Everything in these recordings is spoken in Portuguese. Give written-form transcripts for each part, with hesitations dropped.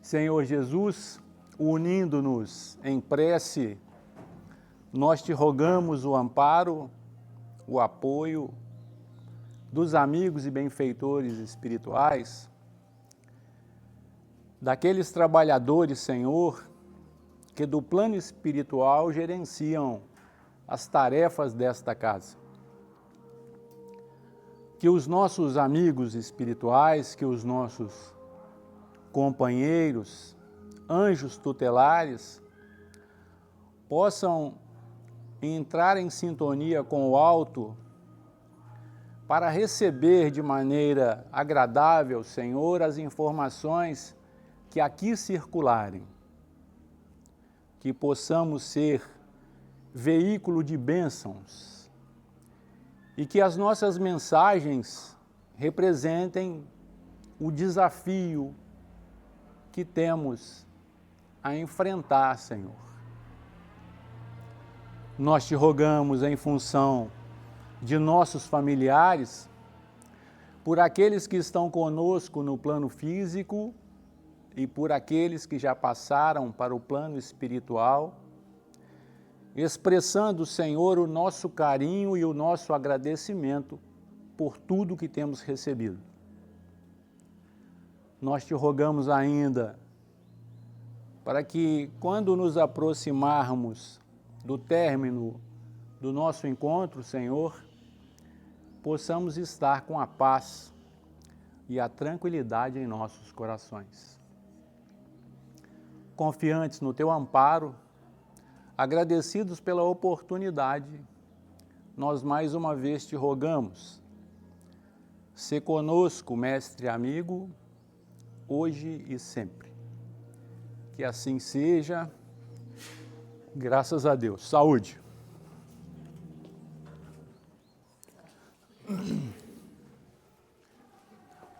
Senhor Jesus, unindo-nos em prece, nós te rogamos o amparo, o apoio dos amigos e benfeitores espirituais, daqueles trabalhadores, Senhor, que do plano espiritual gerenciam as tarefas desta casa. Que os nossos amigos espirituais, que os nossos companheiros, anjos tutelares, possam entrar em sintonia com o alto para receber de maneira agradável, Senhor, as informações que aqui circularem. Que possamos ser veículo de bênçãos e que as nossas mensagens representem o desafio que temos a enfrentar, Senhor. Nós te rogamos em função de nossos familiares, por aqueles que estão conosco no plano físico e por aqueles que já passaram para o plano espiritual, expressando, Senhor, o nosso carinho e o nosso agradecimento por tudo que temos recebido. Nós te rogamos ainda para que, quando nos aproximarmos do término do nosso encontro, Senhor, possamos estar com a paz e a tranquilidade em nossos corações. Confiantes no teu amparo, agradecidos pela oportunidade, nós mais uma vez te rogamos, sê conosco, mestre amigo, hoje e sempre. Que assim seja, graças a Deus. Saúde!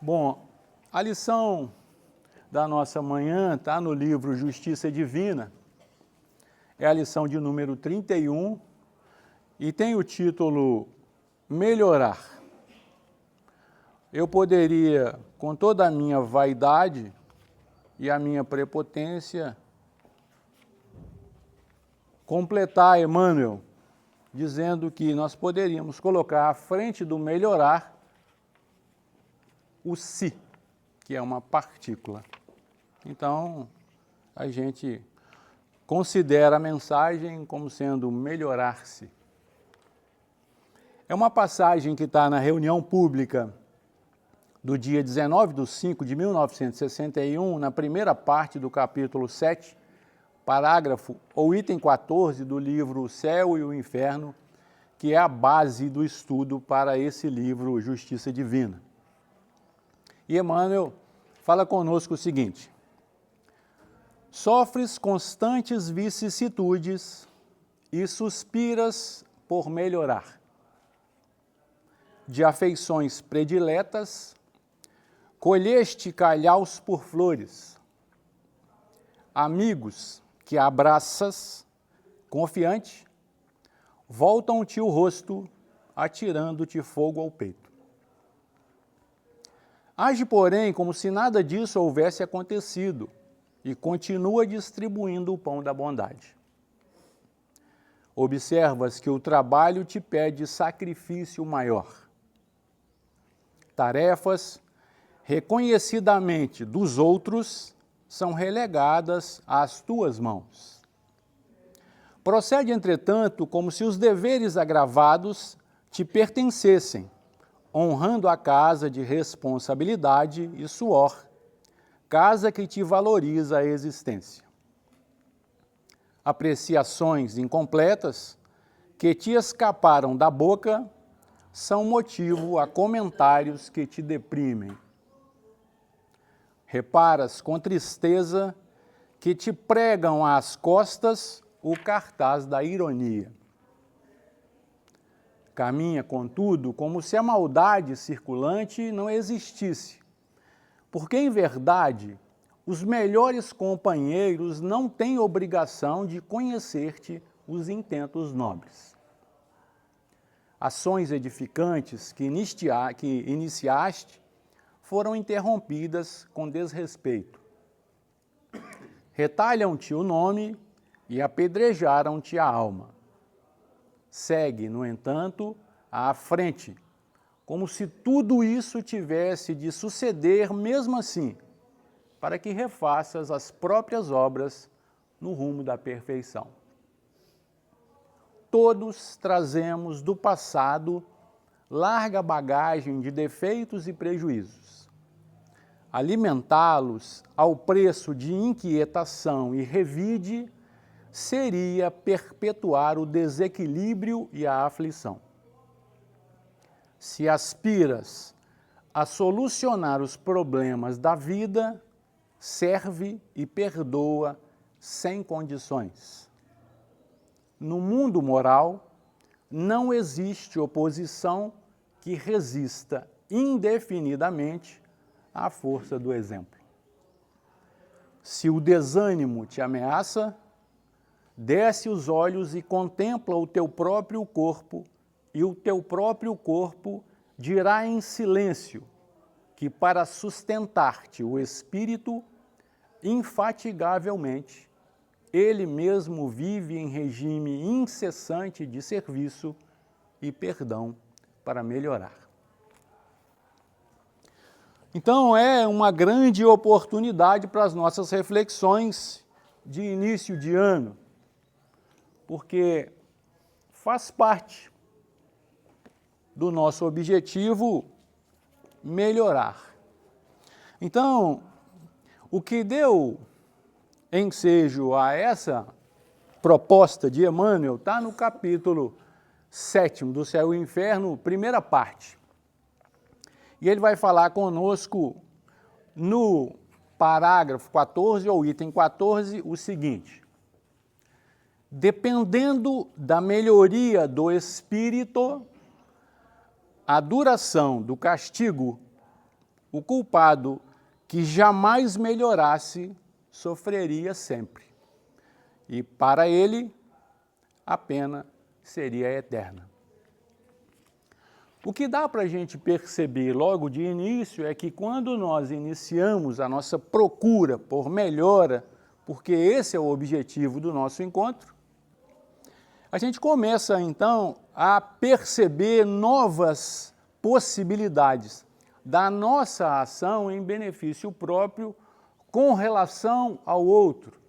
Bom, a lição da nossa manhã está no livro Justiça Divina, é a lição de número 31 e tem o título Melhorar. Eu poderia, com toda a minha vaidade e a minha prepotência, completar Emmanuel, dizendo que nós poderíamos colocar à frente do melhorar o si, que é uma partícula. Então, a gente considera a mensagem como sendo melhorar-se. É uma passagem que está na reunião pública do dia 19/5/1961, na primeira parte do capítulo 7, parágrafo ou item 14 do livro O Céu e o Inferno, que é a base do estudo para esse livro Justiça Divina. E Emmanuel fala conosco o seguinte: sofres constantes vicissitudes e suspiras por melhorar. De afeições prediletas, colheste calhaus por flores. Amigos que abraças, confiante, voltam-te o rosto, atirando-te fogo ao peito. Age, porém, como se nada disso houvesse acontecido e continua distribuindo o pão da bondade. Observas que o trabalho te pede sacrifício maior. Tarefas reconhecidamente dos outros são relegadas às tuas mãos. Procede, entretanto, como se os deveres agravados te pertencessem, honrando a casa de responsabilidade e suor, casa que te valoriza a existência. Apreciações incompletas que te escaparam da boca são motivo a comentários que te deprimem. Reparas com tristeza que te pregam às costas o cartaz da ironia. Caminha, contudo, como se a maldade circulante não existisse, porque, em verdade, os melhores companheiros não têm obrigação de conhecer-te os intentos nobres. Ações edificantes que iniciaste foram interrompidas com desrespeito. Retalham-te o nome e apedrejaram-te a alma. Segue, no entanto, à frente, como se tudo isso tivesse de suceder mesmo assim, para que refaças as próprias obras no rumo da perfeição. Todos trazemos do passado larga bagagem de defeitos e prejuízos. Alimentá-los ao preço de inquietação e revide seria perpetuar o desequilíbrio e a aflição. Se aspiras a solucionar os problemas da vida, serve e perdoa sem condições. No mundo moral, não existe oposição que resista indefinidamente à força do exemplo. Se o desânimo te ameaça, desce os olhos e contempla o teu próprio corpo, e o teu próprio corpo dirá em silêncio que para sustentar-te o espírito, infatigavelmente, ele mesmo vive em regime incessante de serviço e perdão para melhorar. Então, é uma grande oportunidade para as nossas reflexões de início de ano, porque faz parte do nosso objetivo melhorar. Então, o que deu ensejo a essa proposta de Emmanuel está no capítulo 7º do Céu e Inferno, primeira parte. E ele vai falar conosco no parágrafo 14, ou item 14, o seguinte: dependendo da melhoria do espírito, a duração do castigo, o culpado que jamais melhorasse sofreria sempre, e para ele a pena seria eterna. O que dá para a gente perceber logo de início é que quando nós iniciamos a nossa procura por melhora, porque esse é o objetivo do nosso encontro, a gente começa então a perceber novas possibilidades da nossa ação em benefício próprio com relação ao outro.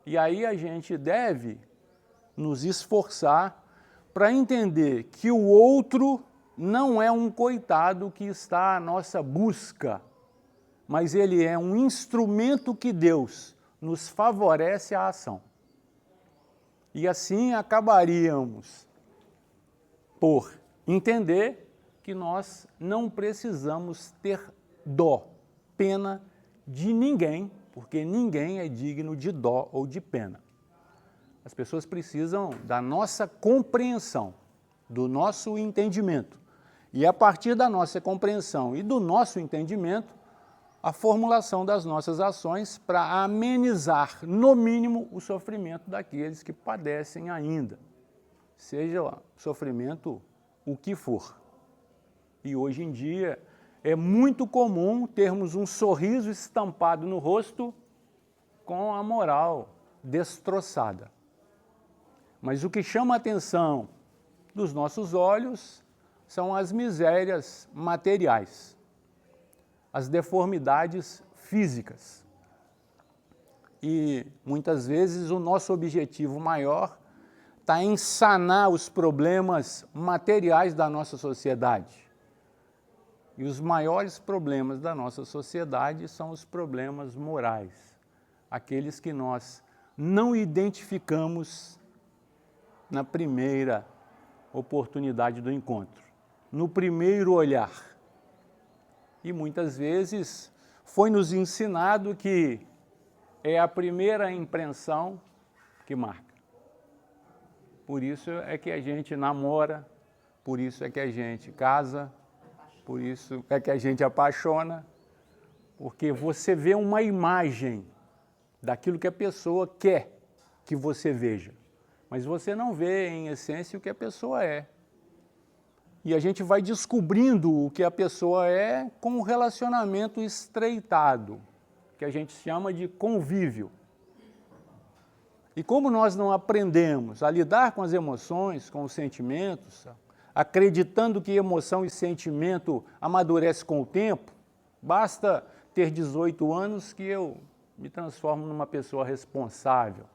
E aí a gente deve nos esforçar para entender que o outro não é um coitado que está à nossa busca, mas ele é um instrumento que Deus nos favorece a ação. E assim acabaríamos por entender que nós não precisamos ter dó, pena de ninguém, porque ninguém é digno de dó ou de pena. As pessoas precisam da nossa compreensão, do nosso entendimento. E a partir da nossa compreensão e do nosso entendimento, a formulação das nossas ações para amenizar, no mínimo, o sofrimento daqueles que padecem ainda, seja sofrimento o que for. E hoje em dia é muito comum termos um sorriso estampado no rosto com a moral destroçada. Mas o que chama a atenção dos nossos olhos são as misérias materiais, as deformidades físicas. E muitas vezes o nosso objetivo maior está em sanar os problemas materiais da nossa sociedade. E os maiores problemas da nossa sociedade são os problemas morais, aqueles que nós não identificamos na primeira oportunidade do encontro, no primeiro olhar. E muitas vezes foi nos ensinado que é a primeira impressão que marca. Por isso é que a gente namora, por isso é que a gente casa, por isso é que a gente apaixona, porque você vê uma imagem daquilo que a pessoa quer que você veja, mas você não vê em essência o que a pessoa é. E a gente vai descobrindo o que a pessoa é com um relacionamento estreitado, que a gente chama de convívio. E como nós não aprendemos a lidar com as emoções, com os sentimentos, acreditando que emoção e sentimento amadurece com o tempo, basta ter 18 anos que eu me transformo numa pessoa responsável.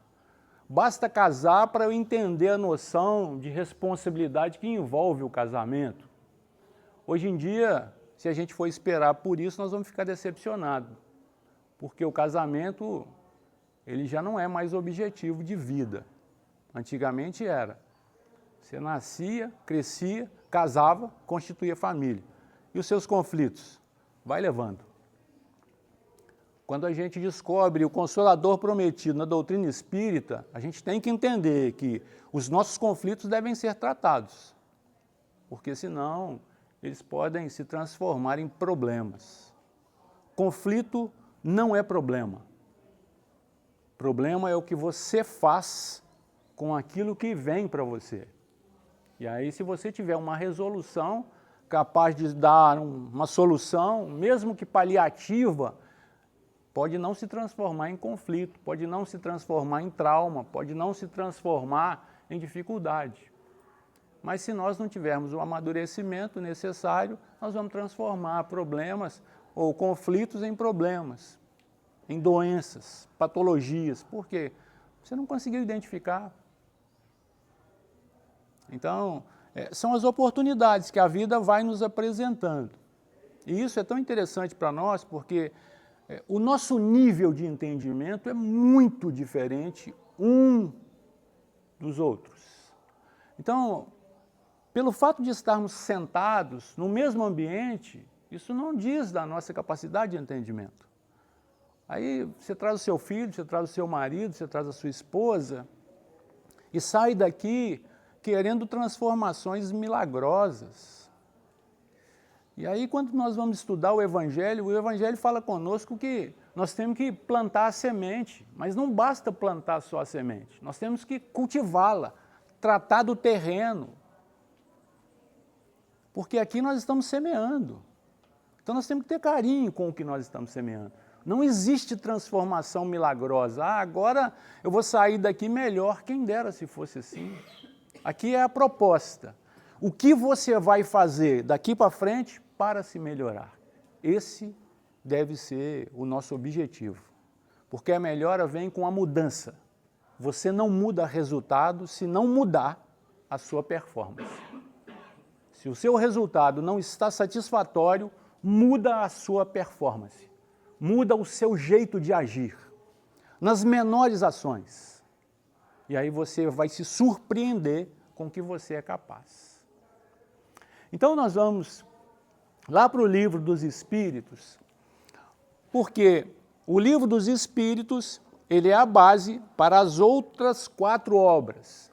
Basta casar para eu entender a noção de responsabilidade que envolve o casamento. Hoje em dia, se a gente for esperar por isso, nós vamos ficar decepcionados, porque o casamento ele já não é mais objetivo de vida. Antigamente era. Você nascia, crescia, casava, constituía família. E os seus conflitos? Vai levando. Quando a gente descobre o Consolador prometido na doutrina espírita, a gente tem que entender que os nossos conflitos devem ser tratados, porque senão eles podem se transformar em problemas. Conflito não é problema. Problema é o que você faz com aquilo que vem para você. E aí, se você tiver uma resolução capaz de dar uma solução, mesmo que paliativa, pode não se transformar em conflito, pode não se transformar em trauma, pode não se transformar em dificuldade. Mas se nós não tivermos o amadurecimento necessário, nós vamos transformar problemas ou conflitos em problemas, em doenças, patologias. Por quê? Você não conseguiu identificar. Então, são as oportunidades que a vida vai nos apresentando. E isso é tão interessante para nós, porque o nosso nível de entendimento é muito diferente um dos outros. Então, pelo fato de estarmos sentados no mesmo ambiente, isso não diz da nossa capacidade de entendimento. Aí você traz o seu filho, você traz o seu marido, você traz a sua esposa e sai daqui querendo transformações milagrosas. E aí, quando nós vamos estudar o Evangelho fala conosco que nós temos que plantar a semente, mas não basta plantar só a semente, nós temos que cultivá-la, tratar do terreno, porque aqui nós estamos semeando. Então nós temos que ter carinho com o que nós estamos semeando. Não existe transformação milagrosa. Agora eu vou sair daqui melhor, quem dera se fosse assim. Aqui é a proposta. O que você vai fazer daqui para frente para se melhorar? Esse deve ser o nosso objetivo. Porque a melhora vem com a mudança. Você não muda resultado se não mudar a sua performance. Se o seu resultado não está satisfatório, muda a sua performance. Muda o seu jeito de agir, nas menores ações. E aí você vai se surpreender com o que você é capaz. Então nós vamos lá para o Livro dos Espíritos, porque o Livro dos Espíritos, ele é a base para as outras 4 obras.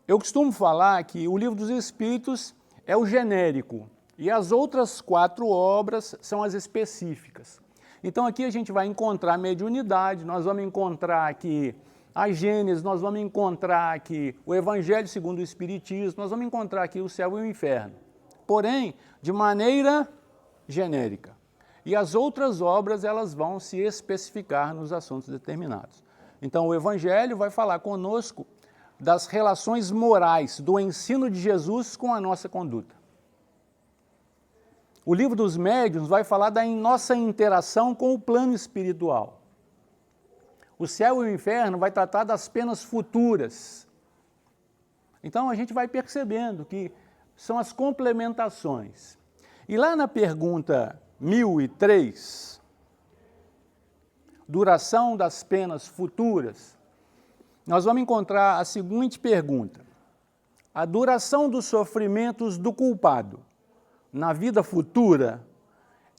Eu costumo falar que o Livro dos Espíritos é o genérico, e as outras 4 obras são as específicas. Então aqui a gente vai encontrar mediunidade, nós vamos encontrar aqui a Gênesis, nós vamos encontrar aqui o Evangelho segundo o Espiritismo, nós vamos encontrar aqui o céu e o inferno. Porém, de maneira genérica. E as outras obras, elas vão se especificar nos assuntos determinados. Então o Evangelho vai falar conosco das relações morais, do ensino de Jesus com a nossa conduta. O Livro dos Médiuns vai falar da nossa interação com o plano espiritual. O céu e o inferno vai tratar das penas futuras. Então a gente vai percebendo que são as complementações. E lá na pergunta 1003, duração das penas futuras, nós vamos encontrar a seguinte pergunta: a duração dos sofrimentos do culpado na vida futura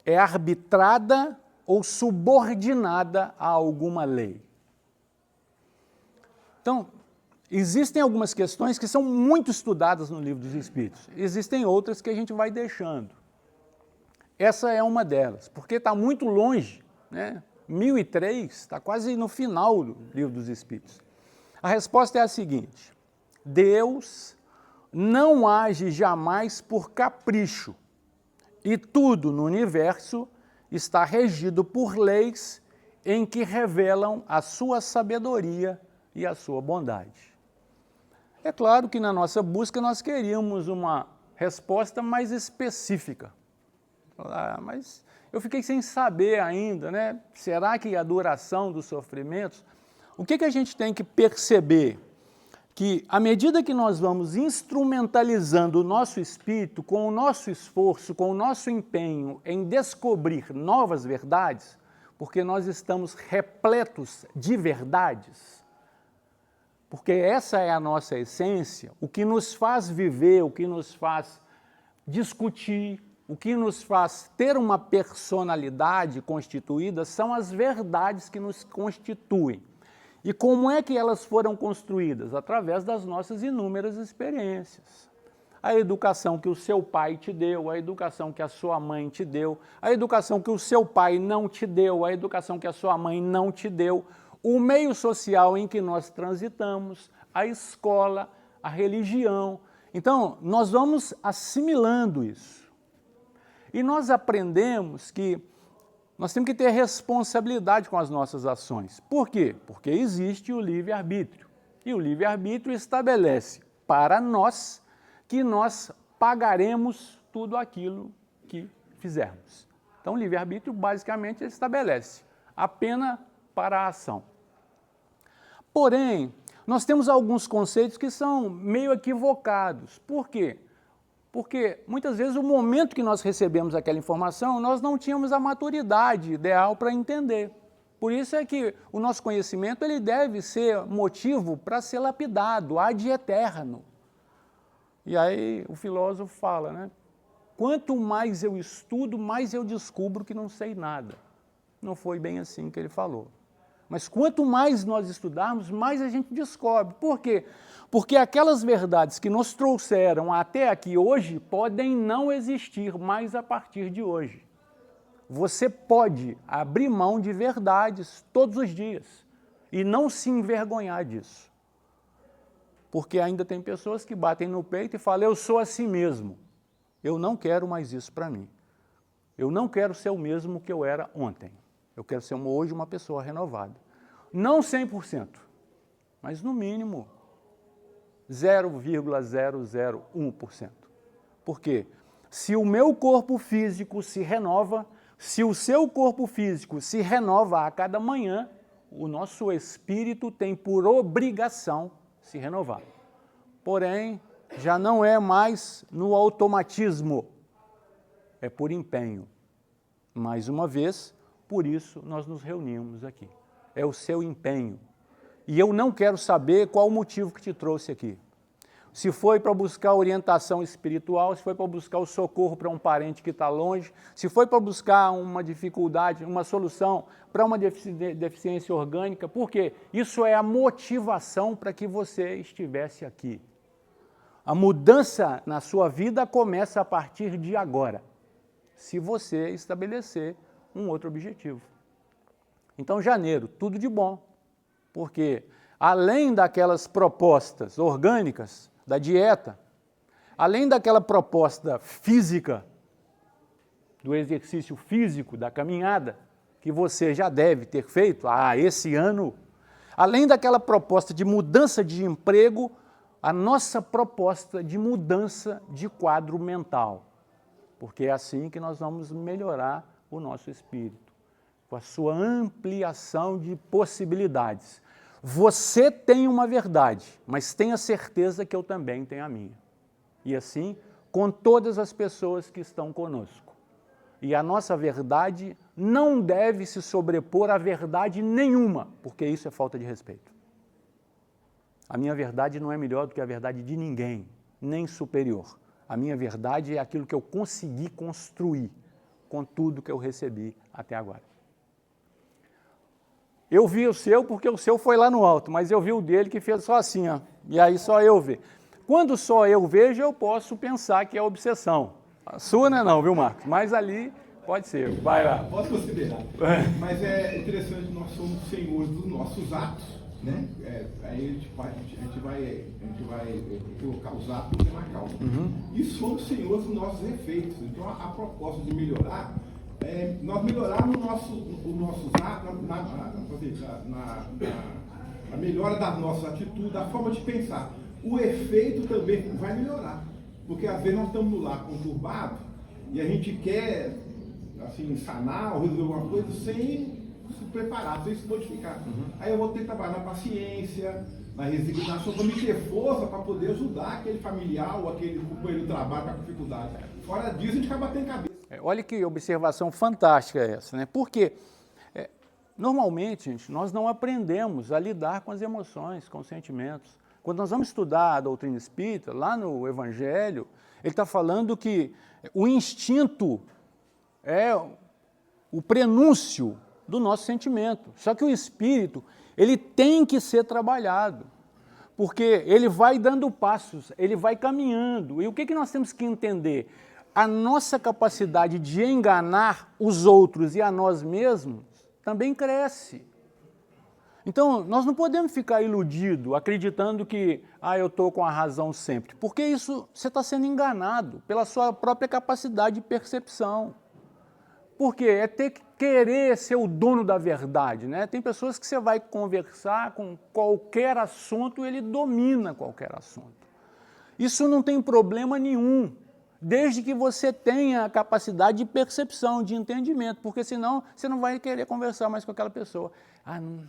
é arbitrada ou subordinada a alguma lei? Então, existem algumas questões que são muito estudadas no Livro dos Espíritos, existem outras que a gente vai deixando. Essa é uma delas, porque está muito longe, né? 1003, está quase no final do Livro dos Espíritos. A resposta é a seguinte: Deus não age jamais por capricho, e tudo no universo está regido por leis em que revelam a sua sabedoria e a sua bondade. É claro que na nossa busca nós queríamos uma resposta mais específica. Mas eu fiquei sem saber ainda, né? Será que a duração dos sofrimentos? O que a gente tem que perceber? Que à medida que nós vamos instrumentalizando o nosso espírito, com o nosso esforço, com o nosso empenho em descobrir novas verdades, porque nós estamos repletos de verdades, porque essa é a nossa essência, o que nos faz viver, o que nos faz discutir, o que nos faz ter uma personalidade constituída são as verdades que nos constituem. E como é que elas foram construídas? Através das nossas inúmeras experiências. A educação que o seu pai te deu, a educação que a sua mãe te deu, a educação que o seu pai não te deu, a educação que a sua mãe não te deu, o meio social em que nós transitamos, a escola, a religião. Então, nós vamos assimilando isso. E nós aprendemos que nós temos que ter responsabilidade com as nossas ações. Por quê? Porque existe o livre-arbítrio. E o livre-arbítrio estabelece para nós que nós pagaremos tudo aquilo que fizermos. Então, o livre-arbítrio basicamente estabelece a pena para a ação. Porém, nós temos alguns conceitos que são meio equivocados. Por quê? Porque muitas vezes o momento que nós recebemos aquela informação, nós não tínhamos a maturidade ideal para entender. Por isso é que o nosso conhecimento ele deve ser motivo para ser lapidado, ad eterno. E aí o filósofo fala, né? Quanto mais eu estudo, mais eu descubro que não sei nada. Não foi bem assim que ele falou. Mas quanto mais nós estudarmos, mais a gente descobre. Por quê? Porque aquelas verdades que nos trouxeram até aqui hoje podem não existir mais a partir de hoje. Você pode abrir mão de verdades todos os dias e não se envergonhar disso. Porque ainda tem pessoas que batem no peito e falam, eu sou assim mesmo. Eu não quero mais isso para mim. Eu não quero ser o mesmo que eu era ontem. Eu quero ser hoje uma pessoa renovada. Não 100%, mas no mínimo 0,001%. Por quê? Se o meu corpo físico se renova, se o seu corpo físico se renova a cada manhã, o nosso espírito tem por obrigação se renovar. Porém, já não é mais no automatismo, é por empenho. Mais uma vez, por isso nós nos reunimos aqui. É o seu empenho. E eu não quero saber qual o motivo que te trouxe aqui. Se foi para buscar orientação espiritual, se foi para buscar o socorro para um parente que está longe, se foi para buscar uma dificuldade, uma solução para uma deficiência orgânica, porque isso é a motivação para que você estivesse aqui. A mudança na sua vida começa a partir de agora, se você estabelecer um outro objetivo. Então, janeiro, tudo de bom, porque além daquelas propostas orgânicas da dieta, além daquela proposta física, do exercício físico, da caminhada, que você já deve ter feito esse ano, além daquela proposta de mudança de emprego, a nossa proposta de mudança de quadro mental, porque é assim que nós vamos melhorar o nosso espírito, com a sua ampliação de possibilidades. Você tem uma verdade, mas tenha certeza que eu também tenho a minha. E assim, com todas as pessoas que estão conosco. E a nossa verdade não deve se sobrepor a verdade nenhuma, porque isso é falta de respeito. A minha verdade não é melhor do que a verdade de ninguém, nem superior. A minha verdade é aquilo que eu consegui construir com tudo que eu recebi até agora. Eu vi o seu porque o seu foi lá no alto, mas eu vi o dele que fez só assim, ó, e aí só eu vejo. Quando só eu vejo, eu posso pensar que é obsessão. A sua não é não, viu, Marcos? Mas ali pode ser, vai lá. Posso considerar. Mas é interessante, nós somos senhores dos nossos atos, né? Aí a gente vai colocar os atos na causa. E somos senhores dos nossos efeitos. Então a proposta de melhorar, nós melhorarmos os nossos atos na a melhora das nossas atitudes, da forma de pensar, o efeito também vai melhorar. Porque às vezes nós estamos no lar conturbado e a gente quer assim, sanar ou resolver alguma coisa sem se preparar, sem se modificar. Aí eu vou ter que trabalhar na paciência, na resignação, para me ter força para poder ajudar aquele familiar ou aquele companheiro de trabalho com a dificuldade. Fora disso, a gente vai bater em cabeça. Olha que observação fantástica essa, né? Porque normalmente, gente, nós não aprendemos a lidar com as emoções, com os sentimentos. Quando nós vamos estudar a doutrina espírita, lá no Evangelho, ele está falando que o instinto é o prenúncio do nosso sentimento. Só que o espírito, ele tem que ser trabalhado, porque ele vai dando passos, ele vai caminhando. E o que nós temos que entender? A nossa capacidade de enganar os outros e a nós mesmos também cresce. Então, nós não podemos ficar iludidos, acreditando que eu estou com a razão sempre, porque isso você está sendo enganado pela sua própria capacidade de percepção. Porque é ter que querer ser o dono da verdade, né? Tem pessoas que você vai conversar com qualquer assunto e ele domina qualquer assunto. Isso não tem problema nenhum, desde que você tenha a capacidade de percepção, de entendimento, porque senão você não vai querer conversar mais com aquela pessoa.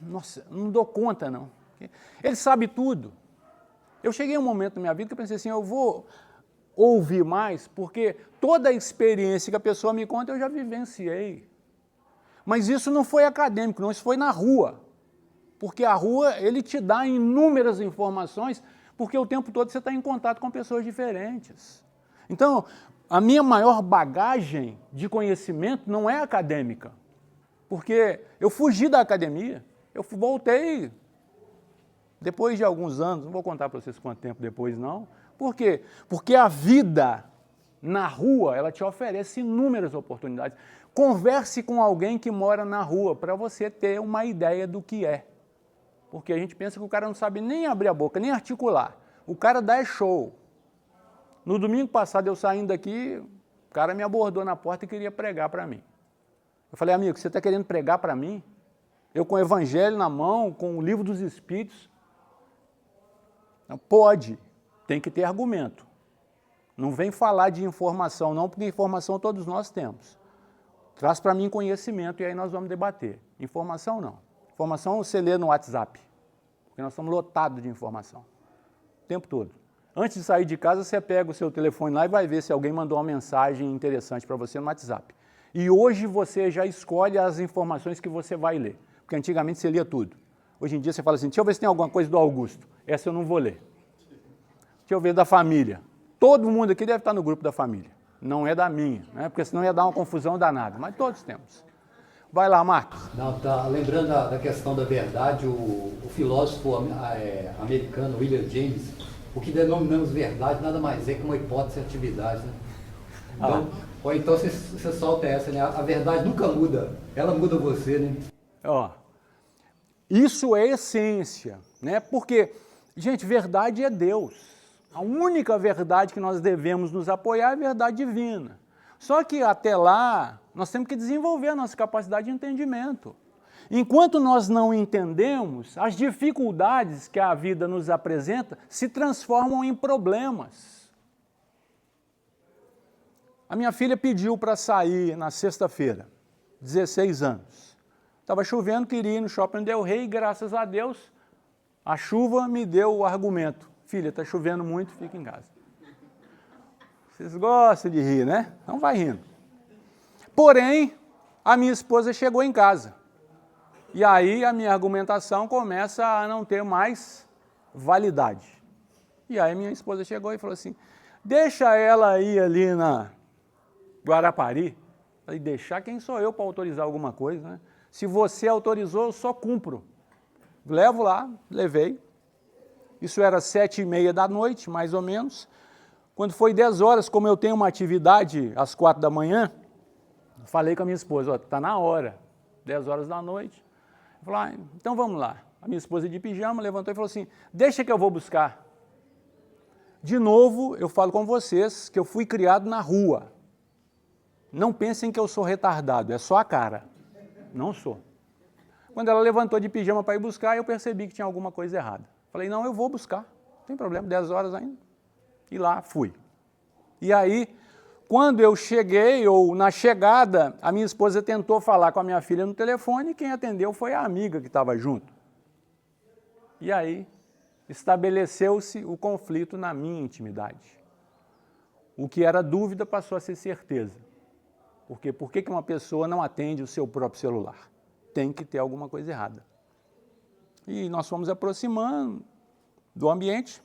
Nossa, não dou conta não. Ele sabe tudo. Eu cheguei a um momento na minha vida que eu pensei assim, eu vou ouvir mais, porque toda a experiência que a pessoa me conta eu já vivenciei. Mas isso não foi acadêmico, não, isso foi na rua. Porque a rua, ele te dá inúmeras informações, porque o tempo todo você está em contato com pessoas diferentes. Então, a minha maior bagagem de conhecimento não é acadêmica, porque eu fugi da academia, eu voltei depois de alguns anos, não vou contar para vocês quanto tempo depois não. Por quê? Porque a vida na rua, ela te oferece inúmeras oportunidades. Converse com alguém que mora na rua para você ter uma ideia do que é. Porque a gente pensa que o cara não sabe nem abrir a boca, nem articular. O cara dá show. No domingo passado, eu saindo daqui, o cara me abordou na porta e queria pregar para mim. Eu falei, amigo, você está querendo pregar para mim? Eu com o evangelho na mão, com o livro dos Espíritos? Não pode. Tem que ter argumento. Não vem falar de informação não, porque informação todos nós temos. Traz para mim conhecimento e aí nós vamos debater. Informação não. Informação você lê no WhatsApp, porque nós estamos lotados de informação. O tempo todo. Antes de sair de casa, você pega o seu telefone lá e vai ver se alguém mandou uma mensagem interessante para você no WhatsApp. E hoje você já escolhe as informações que você vai ler, porque antigamente você lia tudo. Hoje em dia você fala assim, deixa eu ver se tem alguma coisa do Augusto. Essa eu não vou ler. Deixa eu ver da família. Todo mundo aqui deve estar no grupo da família. Não é da minha, né? Porque senão ia dar uma confusão danada, mas todos temos. Vai lá, Marcos. Não, lembrando da questão da verdade, o filósofo americano William James, o que denominamos verdade nada mais é que uma hipótese de atividade, né? Então, ou então você solta essa, né? A verdade nunca muda, ela muda você, né? Isso é essência, né? Porque, gente, verdade é Deus. A única verdade que nós devemos nos apoiar é a verdade divina. Só que até lá, nós temos que desenvolver a nossa capacidade de entendimento. Enquanto nós não entendemos, as dificuldades que a vida nos apresenta se transformam em problemas. A minha filha pediu para sair na sexta-feira, 16 anos. Estava chovendo, queria ir no Shopping Del Rey e graças a Deus, a chuva me deu o argumento. Filha, está chovendo muito, fica em casa. Vocês gostam de rir, né? Então vai rindo. Porém, a minha esposa chegou em casa. E aí a minha argumentação começa a não ter mais validade. E aí minha esposa chegou e falou assim, deixa ela ir ali na Guarapari. Falei, deixar quem sou eu para autorizar alguma coisa, né? Se você autorizou, eu só cumpro. Levo lá, levei. Isso era 7h30 da noite, mais ou menos. Quando foi 10 horas, como eu tenho uma atividade às 4 da manhã, falei com a minha esposa, está na hora, 10 horas da noite. Eu falei, então vamos lá. A minha esposa de pijama levantou e falou assim, deixa que eu vou buscar. De novo, eu falo com vocês que eu fui criado na rua. Não pensem que eu sou retardado, é só a cara. Não sou. Quando ela levantou de pijama para ir buscar, eu percebi que tinha alguma coisa errada. Falei, não, eu vou buscar, não tem problema, 10 horas ainda. E lá fui. E aí, quando eu cheguei, ou na chegada, a minha esposa tentou falar com a minha filha no telefone e quem atendeu foi a amiga que estava junto. E aí, estabeleceu-se o conflito na minha intimidade. O que era dúvida passou a ser certeza. Porque por que uma pessoa não atende o seu próprio celular? Tem que ter alguma coisa errada. E nós fomos aproximando do ambiente.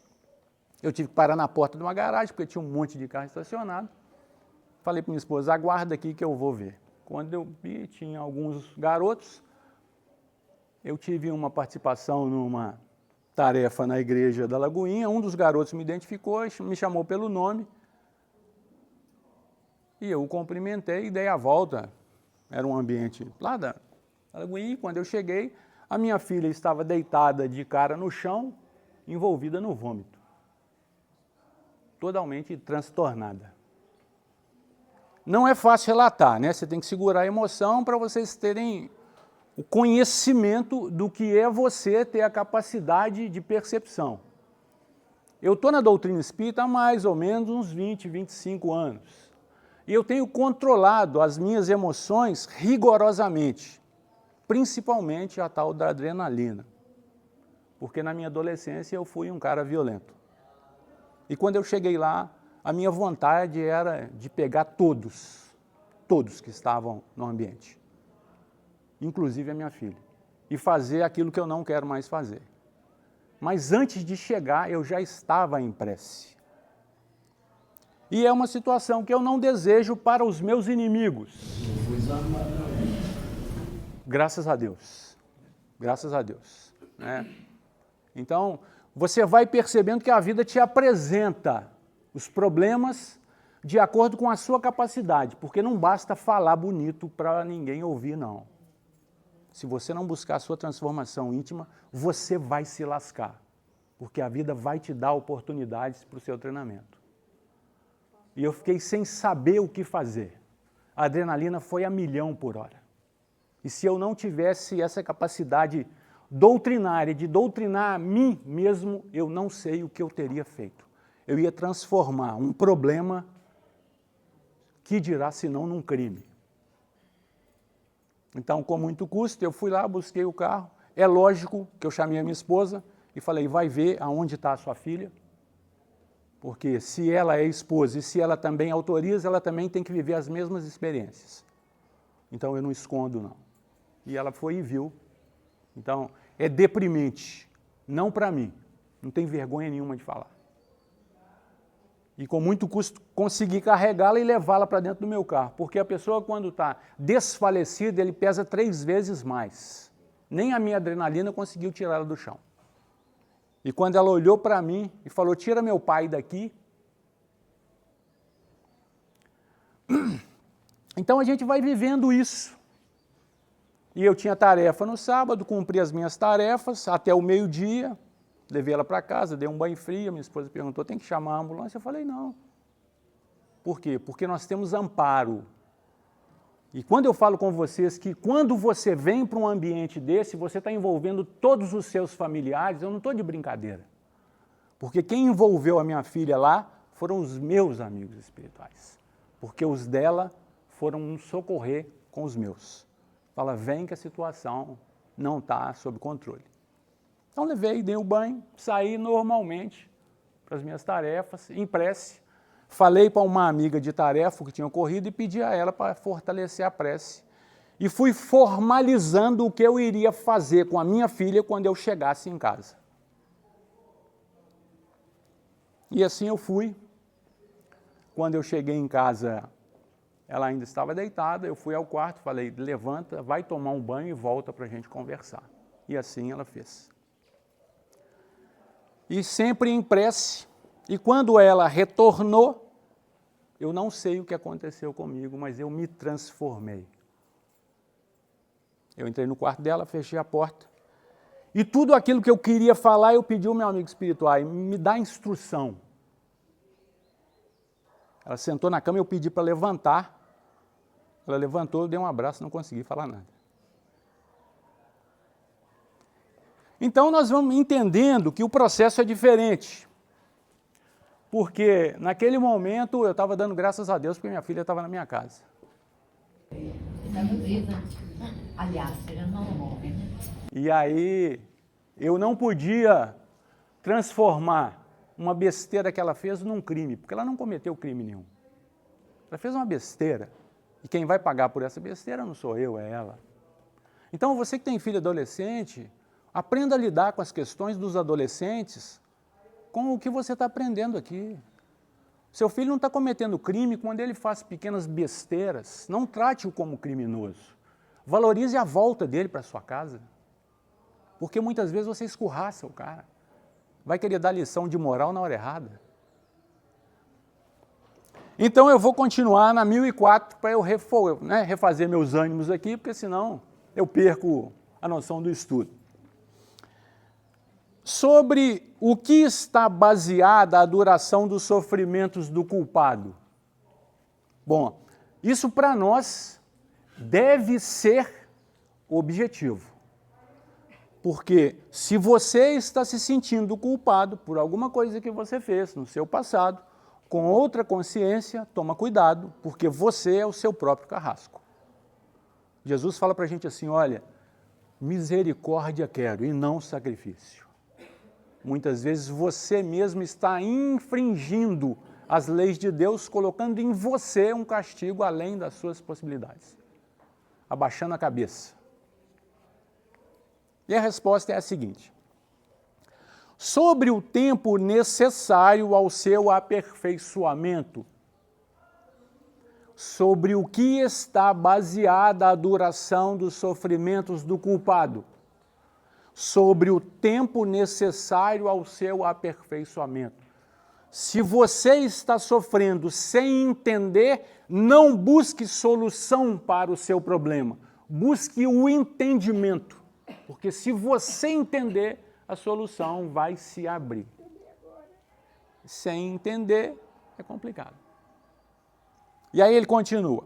Eu tive que parar na porta de uma garagem, porque tinha um monte de carro estacionado. Falei para minha esposa, aguarda aqui que eu vou ver. Quando eu vi, tinha alguns garotos. Eu tive uma participação numa tarefa na igreja da Lagoinha. Um dos garotos me identificou, me chamou pelo nome. E eu o cumprimentei e dei a volta. Era um ambiente lá da Lagoinha. Quando eu cheguei, a minha filha estava deitada de cara no chão, envolvida no vômito. Totalmente transtornada. Não é fácil relatar, né? Você tem que segurar a emoção para vocês terem o conhecimento do que é você ter a capacidade de percepção. Eu estou na doutrina espírita há mais ou menos uns 20, 25 anos. E eu tenho controlado as minhas emoções rigorosamente, principalmente a tal da adrenalina. Porque na minha adolescência eu fui um cara violento. E quando eu cheguei lá, a minha vontade era de pegar todos que estavam no ambiente, inclusive a minha filha, e fazer aquilo que eu não quero mais fazer. Mas antes de chegar, eu já estava em prece. E é uma situação que eu não desejo para os meus inimigos. Graças a Deus. Graças a Deus. Né? Então, você vai percebendo que a vida te apresenta os problemas de acordo com a sua capacidade, porque não basta falar bonito para ninguém ouvir, não. Se você não buscar a sua transformação íntima, você vai se lascar, porque a vida vai te dar oportunidades para o seu treinamento. E eu fiquei sem saber o que fazer. A adrenalina foi a 1.000 por hora. E se eu não tivesse essa capacidade doutrinária, de doutrinar a mim mesmo, eu não sei o que eu teria feito. Eu ia transformar um problema, que dirá senão num crime. Então, com muito custo, eu fui lá, busquei o carro. É lógico que eu chamei a minha esposa e falei, vai ver aonde está a sua filha, porque se ela é esposa e se ela também autoriza, ela também tem que viver as mesmas experiências. Então, eu não escondo, não. E ela foi e viu. Então, é deprimente, não para mim, não tem vergonha nenhuma de falar. E com muito custo consegui carregá-la e levá-la para dentro do meu carro, porque a pessoa quando está desfalecida, ele pesa 3 vezes mais. Nem a minha adrenalina conseguiu tirá-la do chão. E quando ela olhou para mim e falou, tira meu pai daqui. Então a gente vai vivendo isso. E eu tinha tarefa no sábado, cumpri as minhas tarefas até o meio-dia. Levei ela para casa, dei um banho frio, minha esposa perguntou, tem que chamar a ambulância? Eu falei, não. Por quê? Porque nós temos amparo. E quando eu falo com vocês que quando você vem para um ambiente desse, você está envolvendo todos os seus familiares, eu não estou de brincadeira. Porque quem envolveu a minha filha lá foram os meus amigos espirituais. Porque os dela foram nos socorrer com os meus. Fala, vem que a situação não está sob controle. Então levei, dei o banho, saí normalmente para as minhas tarefas, em prece. Falei para uma amiga de tarefa que tinha ocorrido e pedi a ela para fortalecer a prece. E fui formalizando o que eu iria fazer com a minha filha quando eu chegasse em casa. E assim eu fui. Quando eu cheguei em casa, ela ainda estava deitada, eu fui ao quarto, falei, levanta, vai tomar um banho e volta para a gente conversar. E assim ela fez. E sempre em prece, e quando ela retornou, eu não sei o que aconteceu comigo, mas eu me transformei. Eu entrei no quarto dela, fechei a porta, e tudo aquilo que eu queria falar, eu pedi ao meu amigo espiritual, me dá instrução. Ela sentou na cama e eu pedi para levantar, ela levantou, eu dei um abraço, não consegui falar nada. Então nós vamos entendendo que o processo é diferente. Porque naquele momento eu estava dando graças a Deus porque minha filha estava na minha casa. Estava viva. Aliás, ela não morre, né? E aí eu não podia transformar uma besteira que ela fez num crime, porque ela não cometeu crime nenhum. Ela fez uma besteira. E quem vai pagar por essa besteira não sou eu, é ela. Então você que tem filho adolescente, aprenda a lidar com as questões dos adolescentes com o que você está aprendendo aqui. Seu filho não está cometendo crime quando ele faz pequenas besteiras. Não trate-o como criminoso. Valorize a volta dele para sua casa. Porque muitas vezes você escurraça o cara. Vai querer dar lição de moral na hora errada. Então eu vou continuar na 1004 para eu refazer meus ânimos aqui, porque senão eu perco a noção do estudo. Sobre o que está baseada a duração dos sofrimentos do culpado. Bom, isso para nós deve ser objetivo. Porque se você está se sentindo culpado por alguma coisa que você fez no seu passado, com outra consciência, toma cuidado, porque você é o seu próprio carrasco. Jesus fala para a gente assim, olha, misericórdia quero e não sacrifício. Muitas vezes você mesmo está infringindo as leis de Deus, colocando em você um castigo além das suas possibilidades, abaixando a cabeça. E a resposta é a seguinte: sobre o tempo necessário ao seu aperfeiçoamento, sobre o que está baseada a duração dos sofrimentos do culpado, sobre o tempo necessário ao seu aperfeiçoamento. Se você está sofrendo sem entender, não busque solução para o seu problema, busque o entendimento, porque se você entender, a solução vai se abrir. Sem entender, é complicado. E aí ele continua.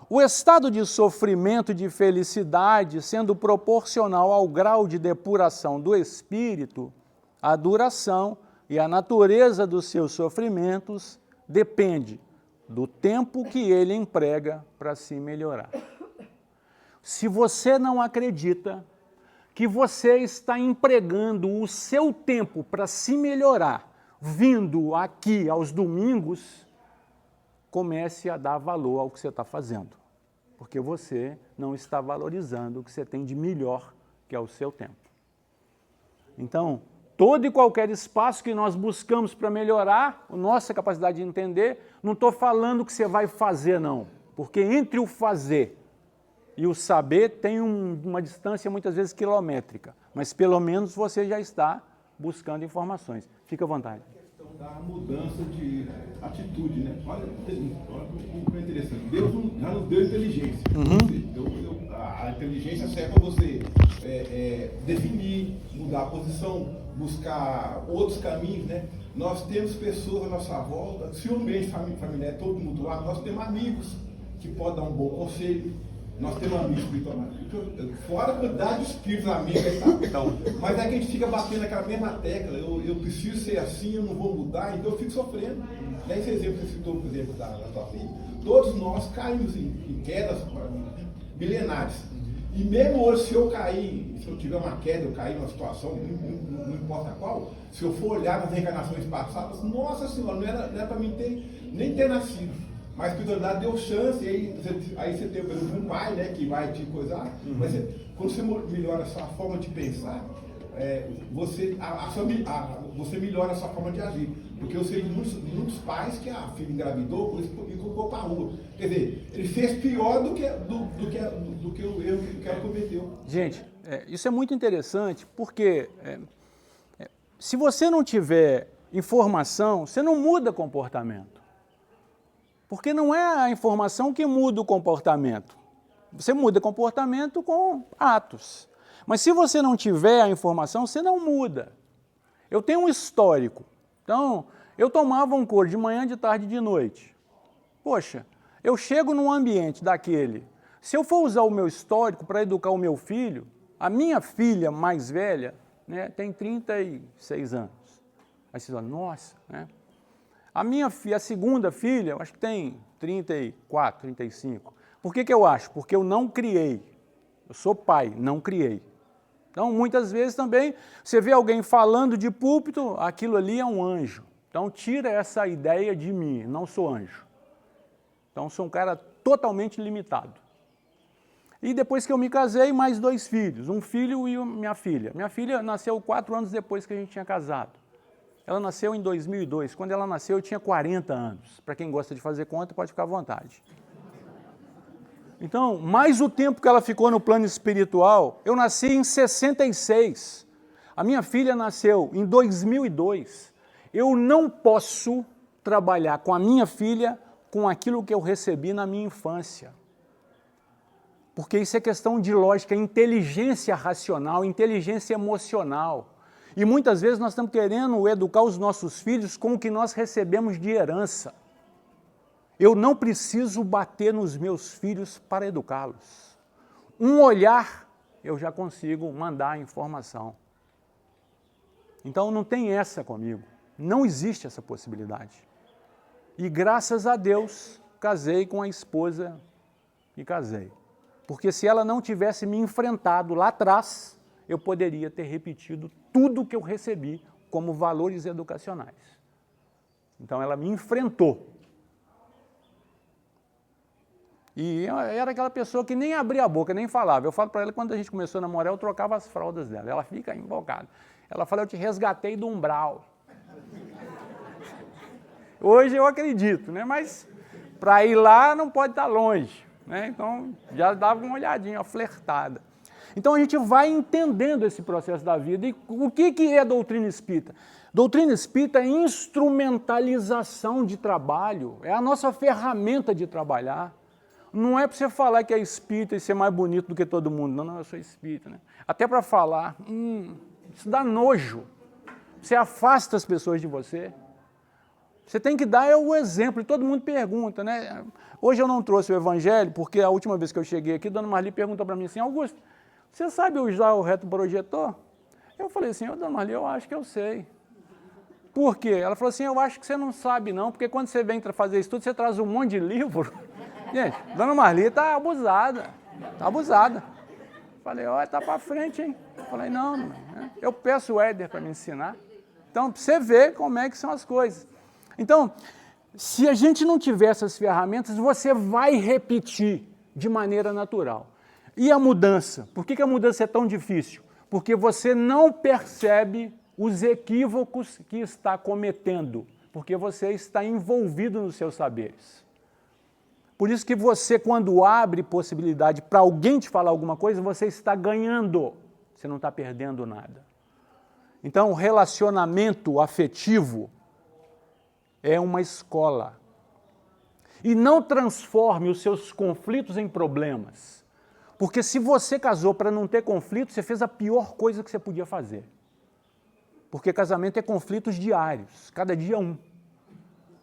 O estado de sofrimento e de felicidade, sendo proporcional ao grau de depuração do espírito, a duração e a natureza dos seus sofrimentos depende do tempo que ele emprega para se melhorar. Se você não acredita que você está empregando o seu tempo para se melhorar, vindo aqui aos domingos, comece a dar valor ao que você está fazendo, porque você não está valorizando o que você tem de melhor, que é o seu tempo. Então, todo e qualquer espaço que nós buscamos para melhorar a nossa capacidade de entender, não estou falando que você vai fazer, não, porque entre o fazer e o saber tem uma distância muitas vezes quilométrica, mas pelo menos você já está buscando informações. Fica à vontade. A questão da mudança de atitude, né? Olha como é interessante. Deus já nos deu inteligência. A inteligência serve para você definir, mudar a posição, buscar outros caminhos, né? Nós temos pessoas à nossa volta, se o ambiente familiar é todo mutuado, nós temos amigos que podem dar um bom conselho. Nós temos amigos espirituais, fora a quantidade de espíritos amigos, mas é que a gente fica batendo aquela mesma tecla, eu preciso ser assim, eu não vou mudar, então eu fico sofrendo. Nesse exemplo que você citou, por exemplo, da tua filha, todos nós caímos em quedas milenares. E mesmo hoje, se eu cair, se eu tiver uma queda, eu cair numa situação, não importa qual, se eu for olhar nas reencarnações passadas, nossa senhora, não era para mim nem ter nascido. Mas a espiritualidade deu chance, e aí você tem, por exemplo, um pai, né, que vai te coisar, mas quando você melhora a sua forma de pensar, você melhora a sua forma de agir. Porque eu sei de muitos pais que a filha engravidou, por isso que colocou para a rua. Quer dizer, ele fez pior do que o erro que ela cometeu. Gente, isso é muito interessante, porque se você não tiver informação, você não muda comportamento. Porque não é a informação que muda o comportamento. Você muda comportamento com atos. Mas se você não tiver a informação, você não muda. Eu tenho um histórico. Então, eu tomava um couro de manhã, de tarde e de noite. Poxa, eu chego num ambiente daquele. Se eu for usar o meu histórico para educar o meu filho, A minha filha mais velha, né, tem 36 anos. Aí você fala, nossa, né? A segunda filha, eu acho que tem 34, 35. Por que eu acho? Porque eu não criei. Eu sou pai, não criei. Então, muitas vezes também, você vê alguém falando de púlpito, aquilo ali é um anjo. Então, tira essa ideia de mim, não sou anjo. Então, sou um cara totalmente limitado. E depois que eu me casei, mais 2 filhos, um filho e minha filha. Minha filha nasceu 4 anos depois que a gente tinha casado. Ela nasceu em 2002. Quando ela nasceu, eu tinha 40 anos. Para quem gosta de fazer conta, pode ficar à vontade. Então, mais o tempo que ela ficou no plano espiritual, eu nasci em 66. A minha filha nasceu em 2002. Eu não posso trabalhar com a minha filha com aquilo que eu recebi na minha infância. Porque isso é questão de lógica, inteligência racional, inteligência emocional. E muitas vezes nós estamos querendo educar os nossos filhos com o que nós recebemos de herança. Eu não preciso bater nos meus filhos para educá-los. Um olhar, eu já consigo mandar a informação. Então não tem essa comigo. Não existe essa possibilidade. E graças a Deus, casei com a esposa que casei. Porque se ela não tivesse me enfrentado lá atrás, eu poderia ter repetido tudo que eu recebi como valores educacionais. Então ela me enfrentou. E era aquela pessoa que nem abria a boca, nem falava. Eu falo para ela que quando a gente começou a namorar, eu trocava as fraldas dela. Ela fica invocada. Ela fala, eu te resgatei do umbral. Hoje eu acredito, né? Mas para ir lá não pode estar longe, né? Então já dava uma olhadinha, uma flertada. Então a gente vai entendendo esse processo da vida. E o que é doutrina espírita? Doutrina espírita é instrumentalização de trabalho, é a nossa ferramenta de trabalhar. Não é para você falar que é espírita e ser mais bonito do que todo mundo. Não, não, eu sou espírita, né? Até para falar, isso dá nojo. Você afasta as pessoas de você. Você tem que dar o exemplo, e todo mundo pergunta, né? Hoje eu não trouxe o evangelho, porque a última vez que eu cheguei aqui, Dona Marli perguntou para mim assim, Augusto, você sabe usar o retroprojetor? Eu falei assim, Dona Marli, eu acho que eu sei. Por quê? Ela falou assim, eu acho que você não sabe não, porque quando você vem fazer estudo, você traz um monte de livro. Gente, Dona Marli está abusada, está abusada. Falei, olha, tá para frente, hein? Falei, não, eu peço o Éder para me ensinar. Então, para você ver como é que são as coisas. Então, se a gente não tiver essas ferramentas, você vai repetir de maneira natural. E a mudança? Por que a mudança é tão difícil? Porque você não percebe os equívocos que está cometendo, porque você está envolvido nos seus saberes. Por isso que você, quando abre possibilidade para alguém te falar alguma coisa, você está ganhando, você não está perdendo nada. Então, o relacionamento afetivo é uma escola. E não transforme os seus conflitos em problemas. Porque se você casou para não ter conflito, você fez a pior coisa que você podia fazer. Porque casamento é conflitos diários, cada dia um.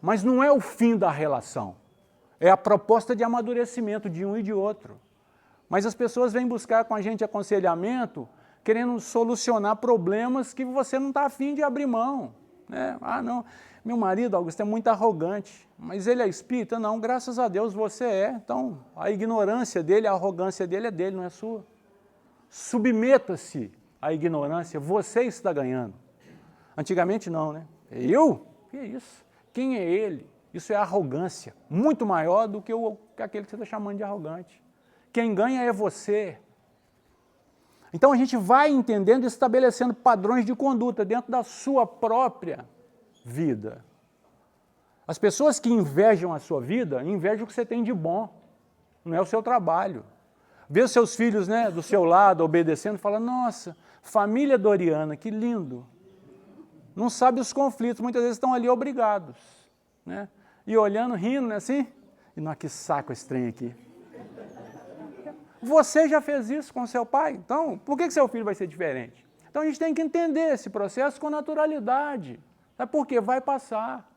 Mas não é o fim da relação. É a proposta de amadurecimento de um e de outro. Mas as pessoas vêm buscar com a gente aconselhamento, querendo solucionar problemas que você não está afim de abrir mão. Né? Ah, não, meu marido, Augusto, é muito arrogante, mas ele é espírita? Não, graças a Deus você é. Então, a ignorância dele, a arrogância dele é dele, não é sua. Submeta-se à ignorância, você está ganhando. Antigamente não, né? Eu? Que isso? Quem é ele? Isso é arrogância, muito maior do que aquele que você está chamando de arrogante. Quem ganha é você. Então a gente vai entendendo e estabelecendo padrões de conduta dentro da sua própria vida. As pessoas que invejam a sua vida, invejam o que você tem de bom, não é o seu trabalho. Vê os seus filhos, né, do seu lado, obedecendo, e fala, nossa, família Doriana, que lindo. Não sabe os conflitos, muitas vezes estão ali obrigados, né? E olhando, rindo, né, assim, e não, que saco esse trem aqui. Você já fez isso com seu pai, então por que seu filho vai ser diferente? Então a gente tem que entender esse processo com naturalidade. Sabe por quê? Vai passar.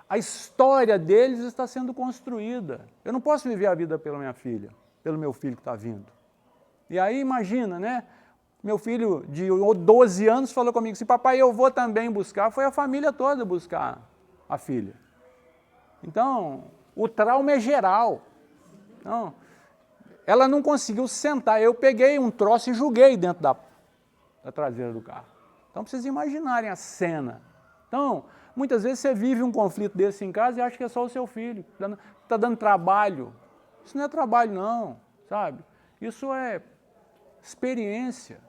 A história deles está sendo construída. Eu não posso viver a vida pela minha filha, pelo meu filho que está vindo. E aí imagina, né? Meu filho de 12 anos falou comigo assim, papai, eu vou também buscar. Foi a família toda buscar a filha. Então, o trauma é geral. Então, ela não conseguiu sentar. Eu peguei um troço e joguei dentro da traseira do carro. Então, pra vocês imaginarem a cena. Então, muitas vezes você vive um conflito desse em casa e acha que é só o seu filho. Está dando trabalho. Isso não é trabalho, não, sabe? Isso é experiência.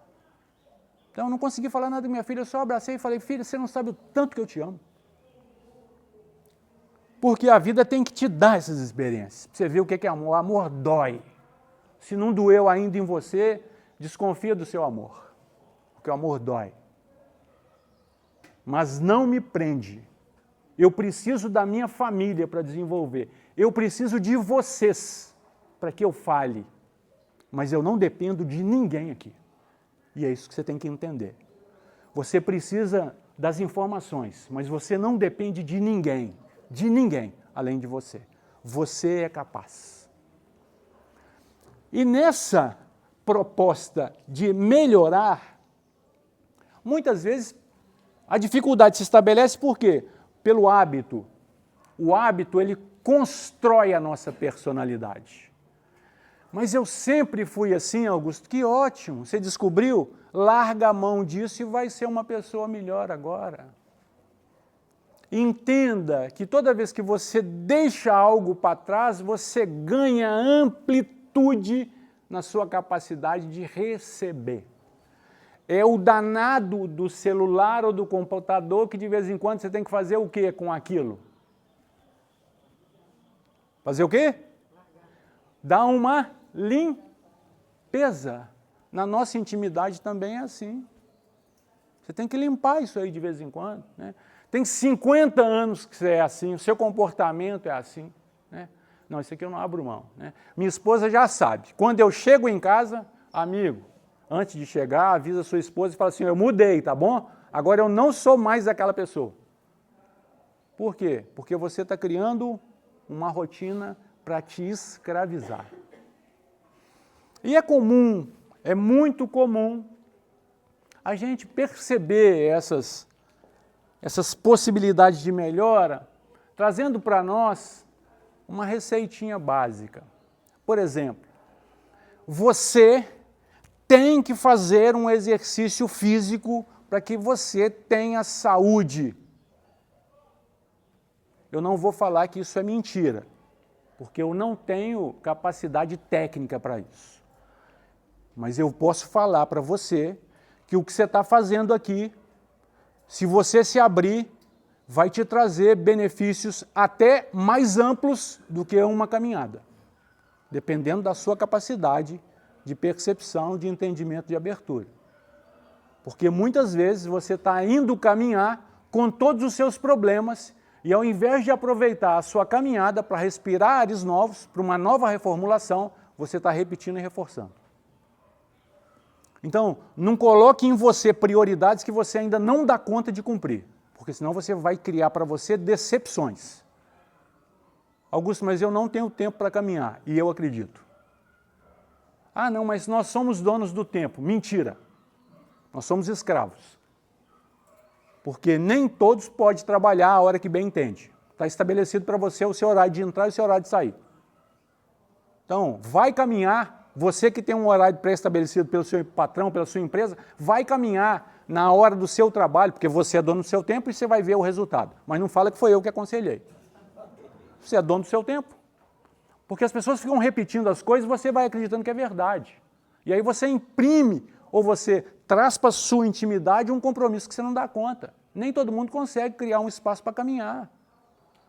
Então, eu não consegui falar nada da minha filha, eu só abracei e falei, filha, você não sabe o tanto que eu te amo. Porque a vida tem que te dar essas experiências. Pra você ver o que é amor. O amor dói. Se não doeu ainda em você, desconfia do seu amor. Porque o amor dói. Mas não me prende. Eu preciso da minha família para desenvolver. Eu preciso de vocês para que eu fale. Mas eu não dependo de ninguém aqui. E é isso que você tem que entender. Você precisa das informações, mas você não depende de ninguém além de você. Você é capaz. E nessa proposta de melhorar, muitas vezes a dificuldade se estabelece por quê? Pelo hábito. O hábito, ele constrói a nossa personalidade. Mas eu sempre fui assim, Augusto, que ótimo, você descobriu, larga a mão disso e vai ser uma pessoa melhor agora. Entenda que toda vez que você deixa algo para trás, você ganha amplitude na sua capacidade de receber. É o danado do celular ou do computador que de vez em quando você tem que fazer o quê com aquilo? Fazer o quê? Dar uma limpeza. Na nossa intimidade também é assim. Você tem que limpar isso aí de vez em quando, né? Tem 50 anos que você é assim, o seu comportamento é assim, né? Não, isso aqui eu não abro mão, né? Minha esposa já sabe. Quando eu chego em casa, amigo, antes de chegar, avisa a sua esposa e fala assim, eu mudei, tá bom? Agora eu não sou mais aquela pessoa. Por quê? Porque você está criando uma rotina para te escravizar. E é comum, é muito comum, a gente perceber essas possibilidades de melhora, trazendo para nós uma receitinha básica. Por exemplo, você tem que fazer um exercício físico para que você tenha saúde. Eu não vou falar que isso é mentira, porque eu não tenho capacidade técnica para isso. Mas eu posso falar para você que o que você está fazendo aqui, se você se abrir, vai te trazer benefícios até mais amplos do que uma caminhada, dependendo da sua capacidade de percepção, de entendimento, de abertura. Porque muitas vezes você está indo caminhar com todos os seus problemas e ao invés de aproveitar a sua caminhada para respirar ares novos, para uma nova reformulação, você está repetindo e reforçando. Então, não coloque em você prioridades que você ainda não dá conta de cumprir, porque senão você vai criar para você decepções. Augusto, mas eu não tenho tempo para caminhar, e eu acredito. Ah, não, mas nós somos donos do tempo. Mentira. Nós somos escravos. Porque nem todos podem trabalhar a hora que bem entende. Está estabelecido para você o seu horário de entrar e o seu horário de sair. Então, vai caminhar. Você que tem um horário pré-estabelecido pelo seu patrão, pela sua empresa, vai caminhar na hora do seu trabalho, porque você é dono do seu tempo e você vai ver o resultado. Mas não fala que foi eu que aconselhei. Você é dono do seu tempo. Porque as pessoas ficam repetindo as coisas e você vai acreditando que é verdade. E aí você imprime ou você traz para a sua intimidade um compromisso que você não dá conta. Nem todo mundo consegue criar um espaço para caminhar.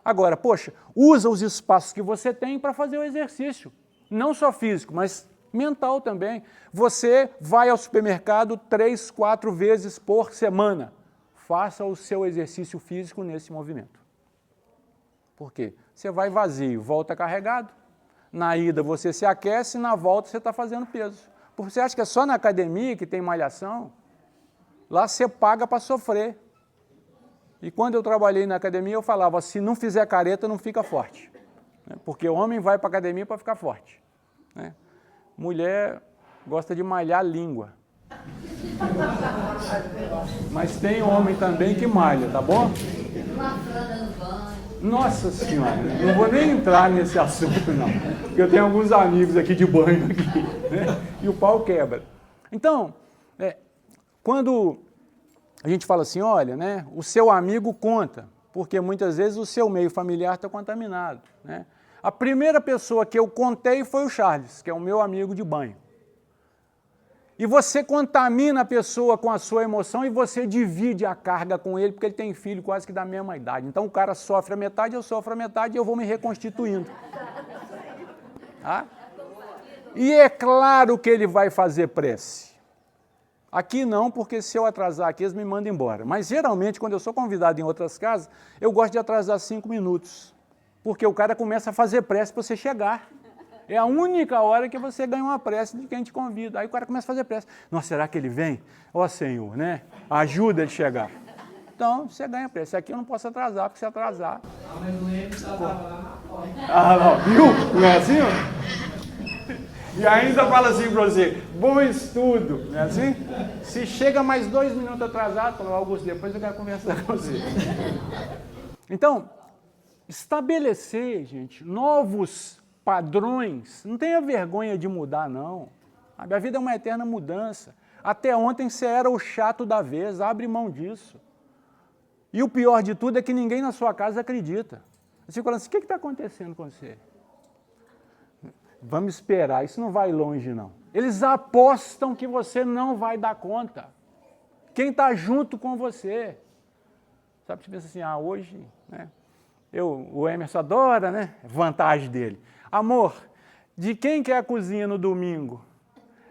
Agora, poxa, usa os espaços que você tem para fazer o exercício. Não só físico, mas mental também. Você vai ao supermercado 3, 4 vezes por semana. Faça o seu exercício físico nesse movimento. Por quê? Você vai vazio, volta carregado. Na ida você se aquece, na volta você está fazendo peso. Porque você acha que é só na academia que tem malhação? Lá você paga para sofrer. E quando eu trabalhei na academia, eu falava, se não fizer careta, não fica forte. Porque o homem vai para a academia para ficar forte. Mulher gosta de malhar a língua. Mas tem homem também que malha, tá bom? Uma fralda no banho. Nossa Senhora, não vou nem entrar nesse assunto não, porque eu tenho alguns amigos aqui de banho aqui, né? E o pau quebra. Então, quando a gente fala assim, olha, né, o seu amigo conta, porque muitas vezes o seu meio familiar está contaminado, né? A primeira pessoa que eu contei foi o Charles, que é o meu amigo de banho. E você contamina a pessoa com a sua emoção e você divide a carga com ele, porque ele tem filho quase que da mesma idade. Então o cara sofre a metade, eu sofro a metade e eu vou me reconstituindo. Tá? E é claro que ele vai fazer prece. Aqui não, porque se eu atrasar aqui, eles me mandam embora. Mas geralmente, quando eu sou convidado em outras casas, eu gosto de atrasar 5 minutos. Porque o cara começa a fazer prece para você chegar. É a única hora que você ganha uma prece de quem te convida. Aí o cara começa a fazer prece. Nossa, será que ele vem? Ó Senhor, né? Ajuda ele a chegar. Então, você ganha prece. Aqui eu não posso atrasar, porque se atrasar... Mas o Emerson estava lá na porta. Ah, não, viu? Não é assim, ó? E ainda fala assim para você, bom estudo, não é assim? Se chega mais 2 minutos atrasado, fala, Augusto, depois eu quero conversar com você. Então, estabelecer, gente, novos padrões, não tenha vergonha de mudar, não. A minha vida é uma eterna mudança. Até ontem você era o chato da vez, abre mão disso. E o pior de tudo é que ninguém na sua casa acredita. Você fica falando assim, o que está acontecendo com você? Vamos esperar, isso não vai longe, não. Eles apostam que você não vai dar conta. Quem está junto com você? Sabe, você pensa assim, hoje, né? O Emerson adora, né? Vantagem dele. Amor, de quem que é a cozinha no domingo?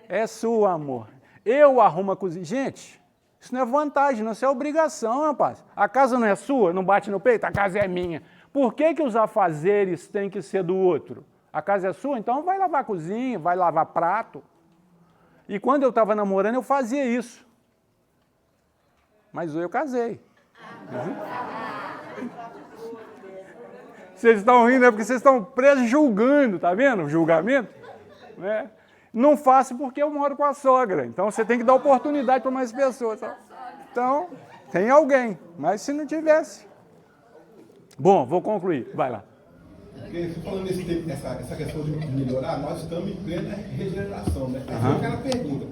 É sua, amor. Eu arrumo a cozinha. Gente, isso não é vantagem, não, isso é obrigação, rapaz. A casa não é sua, não bate no peito, a casa é minha. Por que que os afazeres têm que ser do outro? A casa é sua, então vai lavar a cozinha, vai lavar prato. E quando eu estava namorando, eu fazia isso. Mas eu casei. Vocês estão rindo, é porque vocês estão presos julgando, tá vendo? O julgamento. Né? Não faço porque eu moro com a sogra. Então você tem que dar oportunidade para mais pessoas. Tá? Então, tem alguém. Mas se não tivesse. Bom, vou concluir. Vai lá. Porque você falando nesse tempo, essa questão de melhorar, nós estamos em plena regeneração, né? Aí o cara pergunta,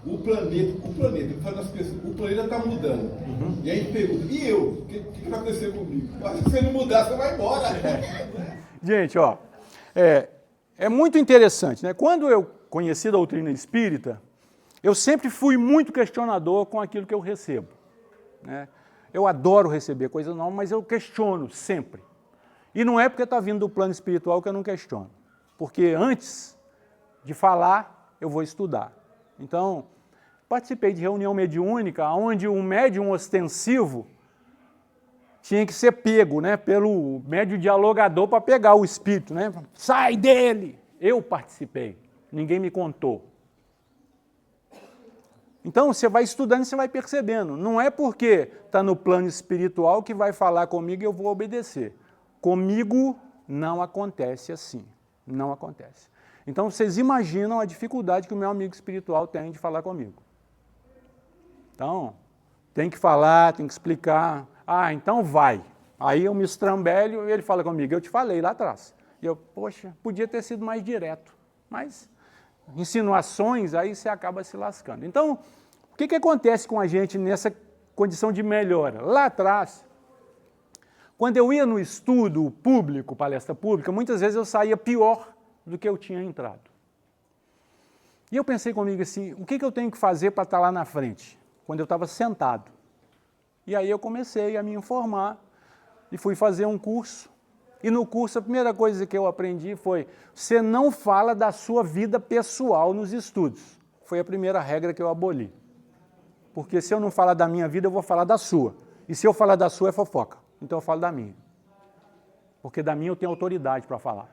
o planeta, fala das pessoas, o planeta está mudando. E aí a gente pergunta, e eu? O que vai acontecer comigo? Mas se você não mudar, você vai embora. Gente, ó, é muito interessante, né? Quando eu conheci a doutrina espírita, eu sempre fui muito questionador com aquilo que eu recebo. Né? Eu adoro receber coisas novas, mas eu questiono sempre. E não é porque está vindo do plano espiritual que eu não questiono. Porque antes de falar, eu vou estudar. Então, participei de reunião mediúnica, onde um médium ostensivo tinha que ser pego, né, pelo médium dialogador para pegar o espírito. Né? Sai dele! Eu participei, ninguém me contou. Então, você vai estudando e você vai percebendo. Não é porque está no plano espiritual que vai falar comigo e eu vou obedecer. Comigo não acontece assim, não acontece. Então vocês imaginam a dificuldade que o meu amigo espiritual tem de falar comigo. Então, tem que falar, tem que explicar. Então vai. Aí eu me estrambelho e ele fala comigo, eu te falei lá atrás. E eu, poxa, podia ter sido mais direto. Mas insinuações, aí você acaba se lascando. Então, o que acontece com a gente nessa condição de melhora? Lá atrás, quando eu ia no estudo público, palestra pública, muitas vezes eu saía pior do que eu tinha entrado. E eu pensei comigo assim, o que eu tenho que fazer para estar lá na frente? Quando eu estava sentado. E aí eu comecei a me informar e fui fazer um curso. E no curso a primeira coisa que eu aprendi foi, você não fala da sua vida pessoal nos estudos. Foi a primeira regra que eu aboli. Porque se eu não falar da minha vida, eu vou falar da sua. E se eu falar da sua, é fofoca. Então eu falo da minha. Porque da minha eu tenho autoridade para falar.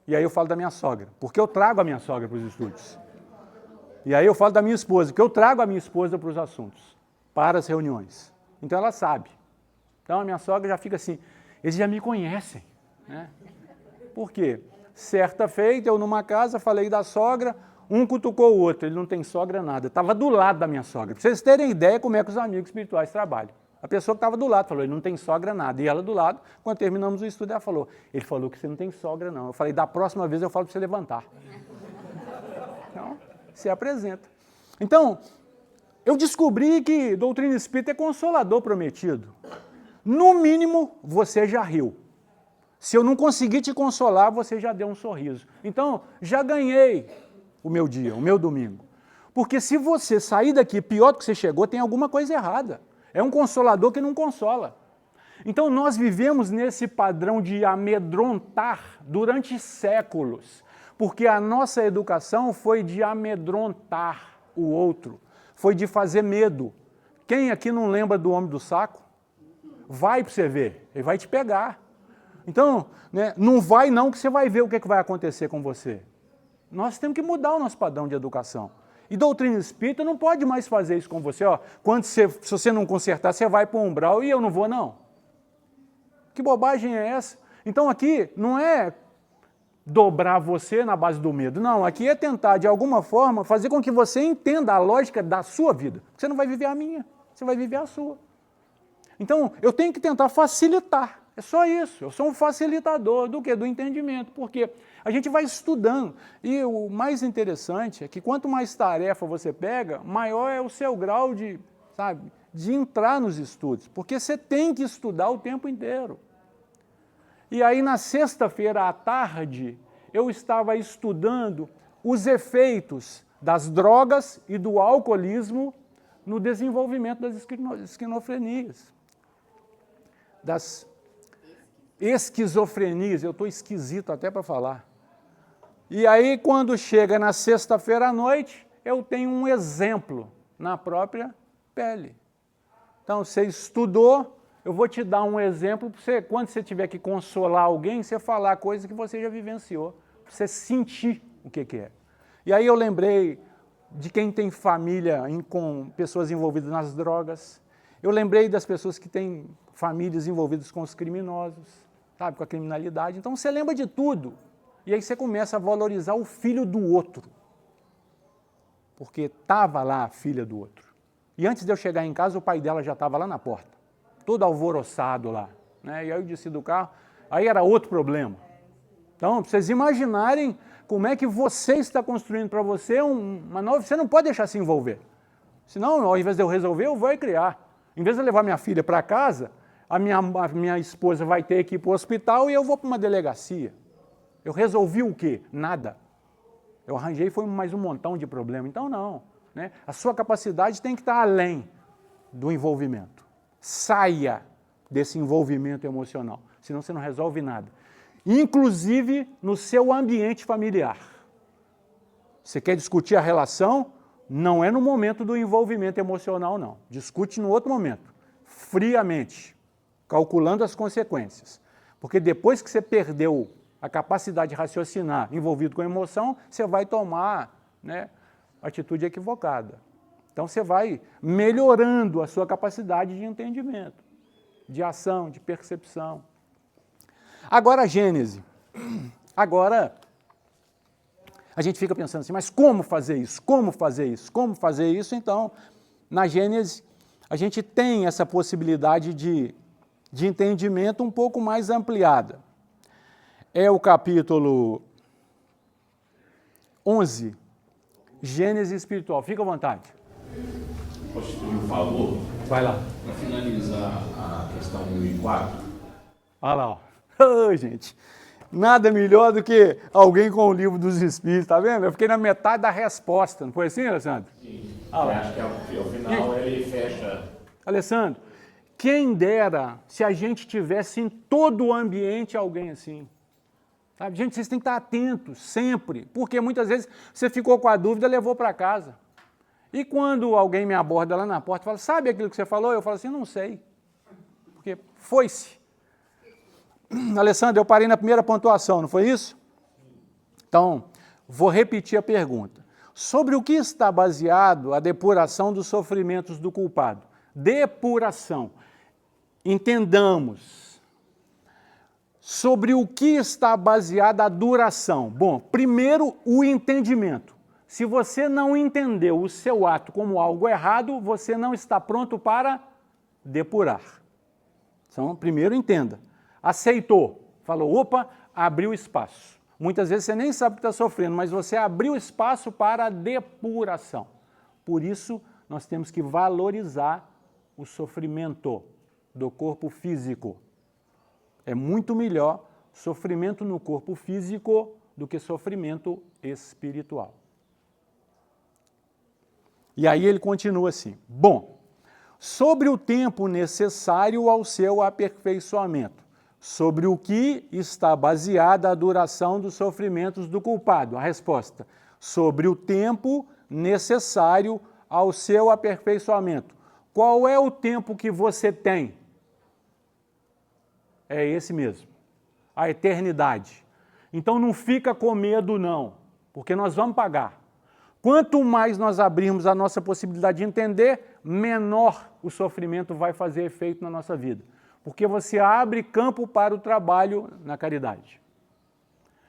E aí eu falo da minha sogra. Porque eu trago a minha sogra para os estudos. E aí eu falo da minha esposa. Porque eu trago a minha esposa para os assuntos. Para as reuniões. Então ela sabe. Então a minha sogra já fica assim, eles já me conhecem. Né? Por quê? Certa feita, eu numa casa, falei da sogra, Um cutucou o outro, ele não tem sogra nada. Estava do lado da minha sogra. Para vocês terem ideia como é que os amigos espirituais trabalham. A pessoa que estava do lado falou, ele não tem sogra nada. E ela do lado, quando terminamos o estudo, ela falou, ele falou que você não tem sogra não. Eu falei, da próxima vez eu falo para você levantar. Então, se apresenta. Então, eu descobri que doutrina espírita é consolador prometido. No mínimo, você já riu. Se eu não conseguir te consolar, você já deu um sorriso. Então, já ganhei o meu dia, o meu domingo. Porque se você sair daqui pior do que você chegou, tem alguma coisa errada. É um consolador que não consola. Então, nós vivemos nesse padrão de amedrontar durante séculos. Porque a nossa educação foi de amedrontar o outro. Foi de fazer medo. Quem aqui não lembra do homem do saco? Vai para você ver, ele vai te pegar. Então, né, não vai não que você vai ver o que vai acontecer com você. Nós temos que mudar o nosso padrão de educação. E doutrina espírita não pode mais fazer isso com você. Ó, se você não consertar, você vai para o umbral e eu não vou não. Que bobagem é essa? Então aqui não é dobrar você na base do medo. Não, aqui é tentar, de alguma forma, fazer com que você entenda a lógica da sua vida. Você não vai viver a minha, você vai viver a sua. Então, eu tenho que tentar facilitar. É só isso. Eu sou um facilitador do quê? Do entendimento. Porque a gente vai estudando. E o mais interessante é que quanto mais tarefa você pega, maior é o seu grau de, sabe, de entrar nos estudos. Porque você tem que estudar o tempo inteiro. E aí, na sexta-feira à tarde, eu estava estudando os efeitos das drogas e do alcoolismo no desenvolvimento das esquizofrenias. Das esquizofrenias, eu estou esquisito até para falar. E aí, quando chega na sexta-feira à noite, eu tenho um exemplo na própria pele. Então, você estudou, eu vou te dar um exemplo para você, quando você tiver que consolar alguém, você falar coisa que você já vivenciou, para você sentir o que é. E aí eu lembrei de quem tem família com pessoas envolvidas nas drogas, eu lembrei das pessoas que têm famílias envolvidas com os criminosos, sabe, com a criminalidade. Então você lembra de tudo. E aí você começa a valorizar o filho do outro. Porque estava lá a filha do outro. E antes de eu chegar em casa, o pai dela já estava lá na porta, todo alvoroçado lá. Né? E aí eu desci do carro, aí era outro problema. Então, para vocês imaginarem como é que você está construindo para você uma nova... Você não pode deixar se envolver. Senão, ao invés de eu resolver, eu vou criar. Em vez de eu levar minha filha para casa, a minha esposa vai ter que ir para o hospital e eu vou para uma delegacia. Eu resolvi o quê? Nada. Eu arranjei foi mais um montão de problema. Então, não. Né? A sua capacidade tem que estar além do envolvimento. Saia desse envolvimento emocional, senão você não resolve nada. Inclusive no seu ambiente familiar. Você quer discutir a relação? Não é no momento do envolvimento emocional, não. Discute no outro momento, friamente, calculando as consequências. Porque depois que você perdeu a capacidade de raciocinar envolvido com a emoção, você vai tomar, né, atitude equivocada. Então você vai melhorando a sua capacidade de entendimento, de ação, de percepção. Agora a Gênese. Agora a gente fica pensando assim, mas como fazer isso? Como fazer isso? Como fazer isso? Então, na Gênese, a gente tem essa possibilidade de entendimento um pouco mais ampliada. É o capítulo 11, Gênese espiritual. Fica à vontade. O Chiquinho falou, Vai lá. para finalizar a questão 1004. Olha lá, ó. Oh, gente, nada melhor do que alguém com o livro dos Espíritos, tá vendo? Eu fiquei na metade da resposta, não foi assim, Alessandro? Sim, Ah, lá. acho que ao final ele fecha. Alessandro, quem dera se a gente tivesse em todo o ambiente alguém assim. Sabe? Gente, vocês têm que estar atentos sempre, porque muitas vezes você ficou com a dúvida e levou para casa. E quando alguém me aborda lá na porta e fala, sabe aquilo que você falou? Eu falo assim, não sei, porque foi-se. Alessandro, eu parei na primeira pontuação, não foi isso? Então, vou repetir a pergunta. Sobre o que está baseado a depuração dos sofrimentos do culpado? Depuração. Entendamos. Sobre o que está baseada a duração? Bom, primeiro, o entendimento. Se você não entendeu o seu ato como algo errado, você não está pronto para depurar. Então, primeiro entenda. Aceitou, falou, opa, abriu espaço. Muitas vezes você nem sabe que está sofrendo, mas você abriu espaço para a depuração. Por isso, nós temos que valorizar o sofrimento do corpo físico. É muito melhor sofrimento no corpo físico do que sofrimento espiritual. E aí ele continua assim, bom, sobre o tempo necessário ao seu aperfeiçoamento, sobre o que está baseada a duração dos sofrimentos do culpado. A resposta, sobre o tempo necessário ao seu aperfeiçoamento. Qual é o tempo que você tem? É esse mesmo, a eternidade. Então não fica com medo não, porque nós vamos pagar. Quanto mais nós abrirmos a nossa possibilidade de entender, menor o sofrimento vai fazer efeito na nossa vida. Porque você abre campo para o trabalho na caridade.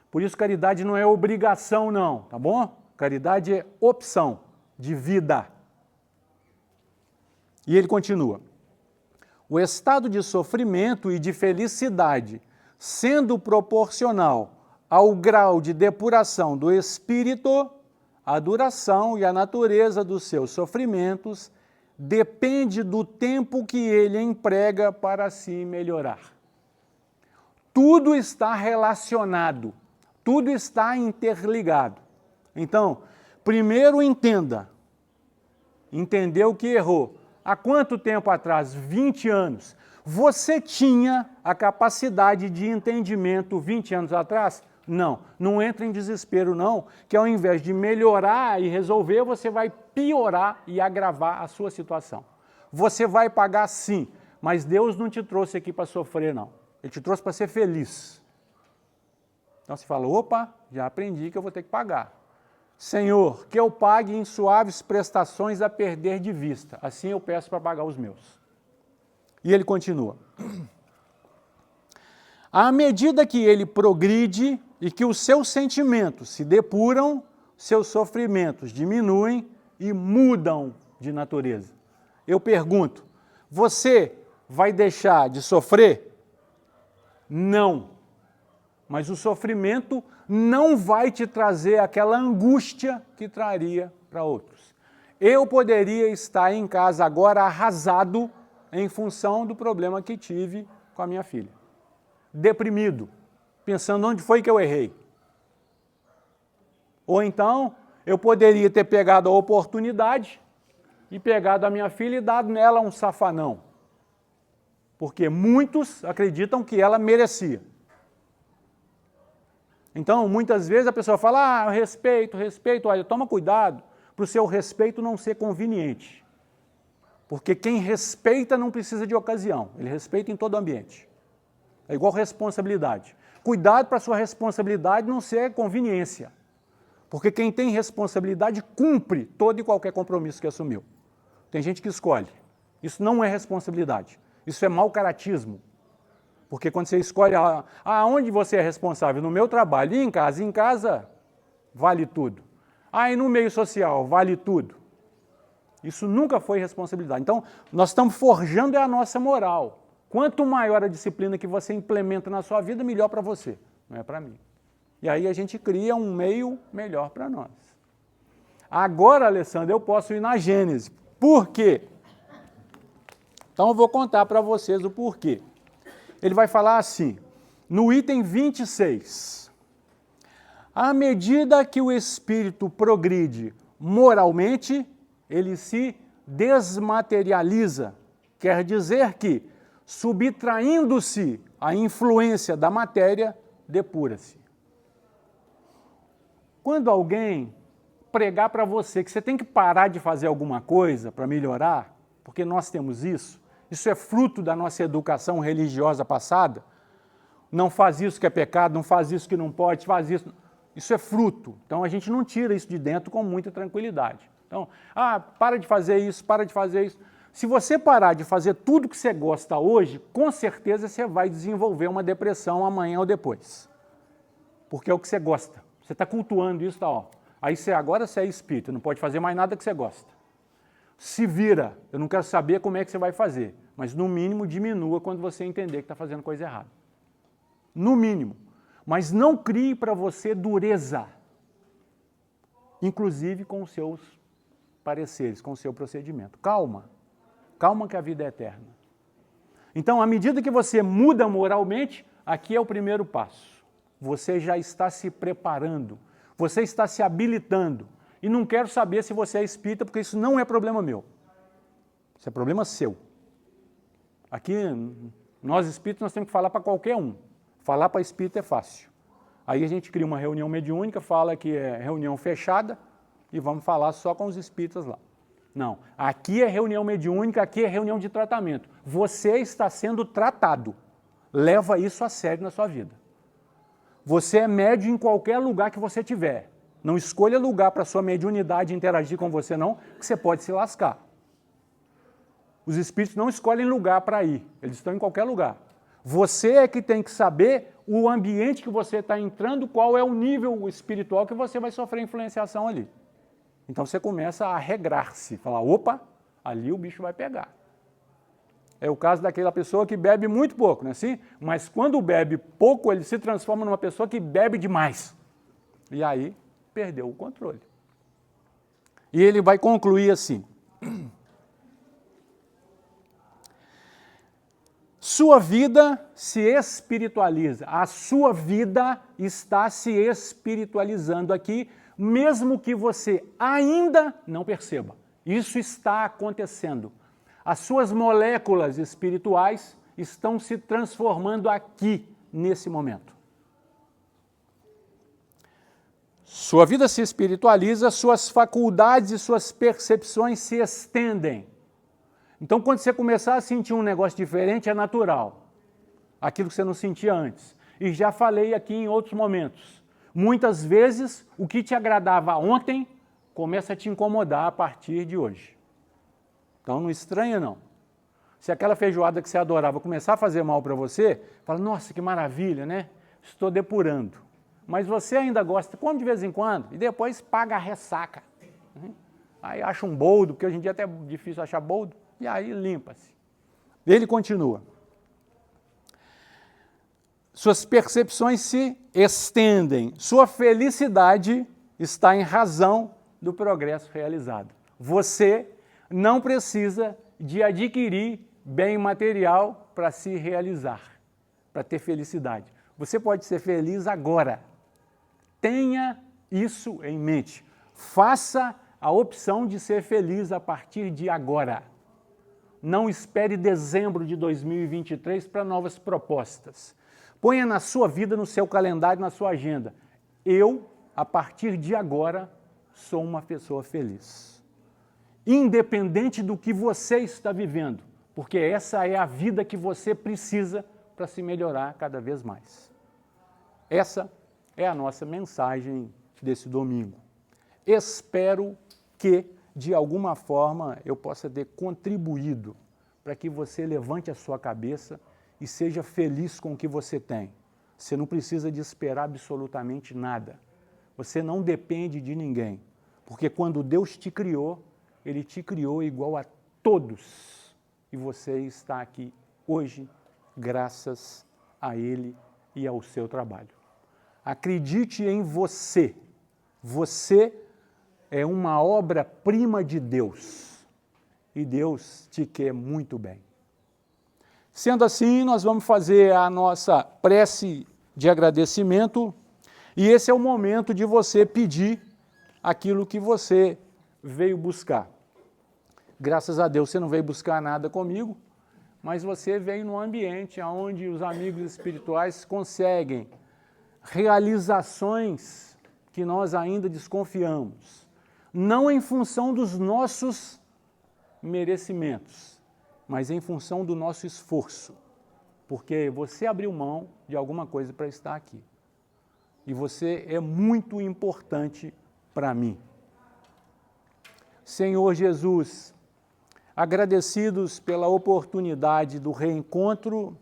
Por isso, caridade não é obrigação não, tá bom? Caridade é opção de vida. E ele continua. O estado de sofrimento e de felicidade, sendo proporcional ao grau de depuração do espírito, a duração e a natureza dos seus sofrimentos depende do tempo que ele emprega para se melhorar. Tudo está relacionado, tudo está interligado. Então, primeiro entendeu que errou. Há quanto tempo atrás? 20 anos. Você tinha a capacidade de entendimento 20 anos atrás? Não entra em desespero não, que ao invés de melhorar e resolver, você vai piorar e agravar a sua situação. Você vai pagar sim, mas Deus não te trouxe aqui para sofrer não, Ele te trouxe para ser feliz. Então você fala, opa, já aprendi que eu vou ter que pagar. Senhor, que eu pague em suaves prestações a perder de vista, assim eu peço para pagar os meus. E ele continua. À medida que ele progride e que os seus sentimentos se depuram, seus sofrimentos diminuem e mudam de natureza. Eu pergunto, você vai deixar de sofrer? Não. Mas o sofrimento não vai te trazer aquela angústia que traria para outros. Eu poderia estar em casa agora arrasado em função do problema que tive com a minha filha. Deprimido, pensando onde foi que eu errei. Ou então, eu poderia ter pegado a oportunidade e pegado a minha filha e dado nela um safanão. Porque muitos acreditam que ela merecia. Então, muitas vezes a pessoa fala, respeito, olha, toma cuidado para o seu respeito não ser conveniente. Porque quem respeita não precisa de ocasião, ele respeita em todo ambiente. É igual responsabilidade. Cuidado para a sua responsabilidade não ser conveniência. Porque quem tem responsabilidade cumpre todo e qualquer compromisso que assumiu. Tem gente que escolhe. Isso não é responsabilidade. Isso é mau caratismo. Porque quando você escolhe aonde você é responsável, no meu trabalho e em casa vale tudo. E no meio social, vale tudo. Isso nunca foi responsabilidade. Então, nós estamos forjando a nossa moral. Quanto maior a disciplina que você implementa na sua vida, melhor para você, não é para mim. E aí a gente cria um meio melhor para nós. Agora, Alessandro, eu posso ir na Gênesis. Por quê? Então eu vou contar para vocês o porquê. Ele vai falar assim, no item 26. À medida que o espírito progride moralmente, ele se desmaterializa. Quer dizer que, subtraindo-se a influência da matéria, depura-se. Quando alguém pregar para você que você tem que parar de fazer alguma coisa para melhorar, porque nós temos isso é fruto da nossa educação religiosa passada, não faz isso que é pecado, não faz isso que não pode, faz isso. Isso é fruto. Então a gente não tira isso de dentro com muita tranquilidade. Então, para de fazer isso, para de fazer isso. Se você parar de fazer tudo que você gosta hoje, com certeza você vai desenvolver uma depressão amanhã ou depois. Porque é o que você gosta. Você está cultuando isso, Aí agora você é espírita, não pode fazer mais nada que você gosta. Se vira, eu não quero saber como é que você vai fazer, mas no mínimo diminua quando você entender que está fazendo coisa errada. No mínimo. Mas não crie para você dureza, inclusive com os seus pareceres, com o seu procedimento. Calma, calma que a vida é eterna. Então, à medida que você muda moralmente, aqui é o primeiro passo. Você já está se preparando, você está se habilitando. E não quero saber se você é espírita, porque isso não é problema meu. Isso é problema seu. Aqui, nós espíritas, nós temos que falar para qualquer um. Falar para espírita é fácil. Aí a gente cria uma reunião mediúnica, fala que é reunião fechada e vamos falar só com os espíritas lá. Não, aqui é reunião mediúnica, aqui é reunião de tratamento. Você está sendo tratado. Leva isso a sério na sua vida. Você é médium em qualquer lugar que você tiver. Não escolha lugar para sua mediunidade interagir com você não, que você pode se lascar. Os espíritos não escolhem lugar para ir, eles estão em qualquer lugar. Você é que tem que saber o ambiente que você está entrando, qual é o nível espiritual que você vai sofrer influenciação ali. Então você começa a regrar-se, falar, opa, ali o bicho vai pegar. É o caso daquela pessoa que bebe muito pouco, não é assim? Mas quando bebe pouco, ele se transforma numa pessoa que bebe demais. E aí, perdeu o controle. E ele vai concluir assim. Sua vida se espiritualiza. A sua vida está se espiritualizando aqui, mesmo que você ainda não perceba. Isso está acontecendo. As suas moléculas espirituais estão se transformando aqui, nesse momento. Sua vida se espiritualiza, suas faculdades e suas percepções se estendem. Então, quando você começar a sentir um negócio diferente, é natural. Aquilo que você não sentia antes. E já falei aqui em outros momentos. Muitas vezes, o que te agradava ontem, começa a te incomodar a partir de hoje. Então, não estranha, não. Se aquela feijoada que você adorava começar a fazer mal para você, fala, nossa, que maravilha, né? Estou depurando. Mas você ainda gosta, come de vez em quando, e depois paga a ressaca. Aí acha um boldo, porque hoje em dia é até difícil achar boldo, e aí limpa-se. Ele continua. Suas percepções se estendem. Sua felicidade está em razão do progresso realizado. Você não precisa de adquirir bem material para se realizar, para ter felicidade. Você pode ser feliz agora. Tenha isso em mente. Faça a opção de ser feliz a partir de agora. Não espere dezembro de 2023 para novas propostas. Ponha na sua vida, no seu calendário, na sua agenda. Eu, a partir de agora, sou uma pessoa feliz. Independente do que você está vivendo, porque essa é a vida que você precisa para se melhorar cada vez mais. Essa é a nossa mensagem desse domingo. Espero que, de alguma forma, eu possa ter contribuído para que você levante a sua cabeça e seja feliz com o que você tem. Você não precisa de esperar absolutamente nada. Você não depende de ninguém, porque quando Deus te criou, Ele te criou igual a todos. E você está aqui hoje graças a Ele e ao seu trabalho. Acredite em você. Você é uma obra-prima de Deus. E Deus te quer muito bem. Sendo assim, nós vamos fazer a nossa prece de agradecimento. E esse é o momento de você pedir aquilo que você veio buscar. Graças a Deus você não veio buscar nada comigo, mas você veio num ambiente onde os amigos espirituais conseguem realizações que nós ainda desconfiamos, não em função dos nossos merecimentos, mas em função do nosso esforço, porque você abriu mão de alguma coisa para estar aqui. E você é muito importante para mim. Senhor Jesus, agradecidos pela oportunidade do reencontro,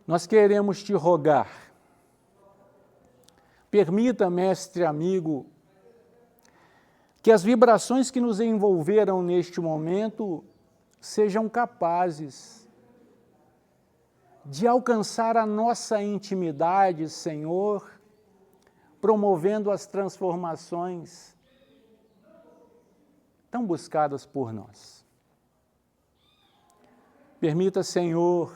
nós queremos te rogar Permita, mestre amigo, que as vibrações que nos envolveram neste momento sejam capazes de alcançar a nossa intimidade, Senhor, promovendo as transformações tão buscadas por nós. Permita, Senhor,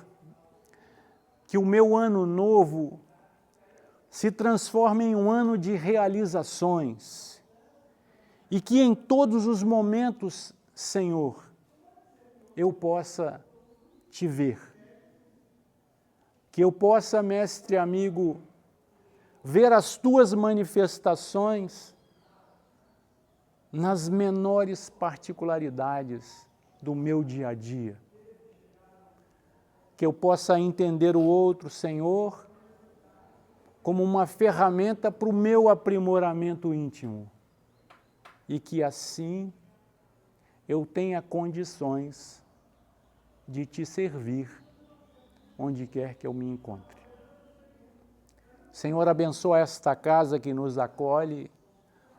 que o meu ano novo se transforme em um ano de realizações e que em todos os momentos, Senhor, eu possa te ver. Que eu possa, mestre amigo, ver as tuas manifestações nas menores particularidades do meu dia a dia. Que eu possa entender o outro, Senhor, como uma ferramenta para o meu aprimoramento íntimo. E que assim eu tenha condições de te servir onde quer que eu me encontre. Senhor, abençoa esta casa que nos acolhe.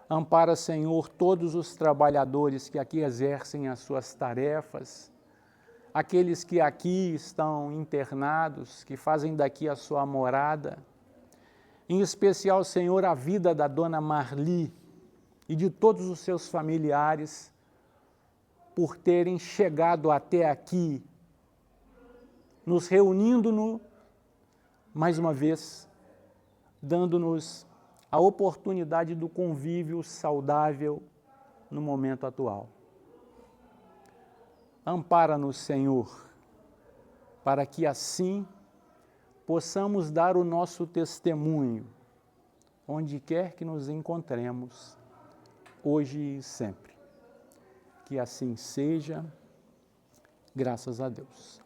Ampara, Senhor, todos os trabalhadores que aqui exercem as suas tarefas, aqueles que aqui estão internados, que fazem daqui a sua morada. Em especial, Senhor, a vida da dona Marli e de todos os seus familiares, por terem chegado até aqui, nos reunindo mais uma vez, dando-nos a oportunidade do convívio saudável no momento atual. Ampara-nos, Senhor, para que assim possamos dar o nosso testemunho, onde quer que nos encontremos, hoje e sempre. Que assim seja, graças a Deus.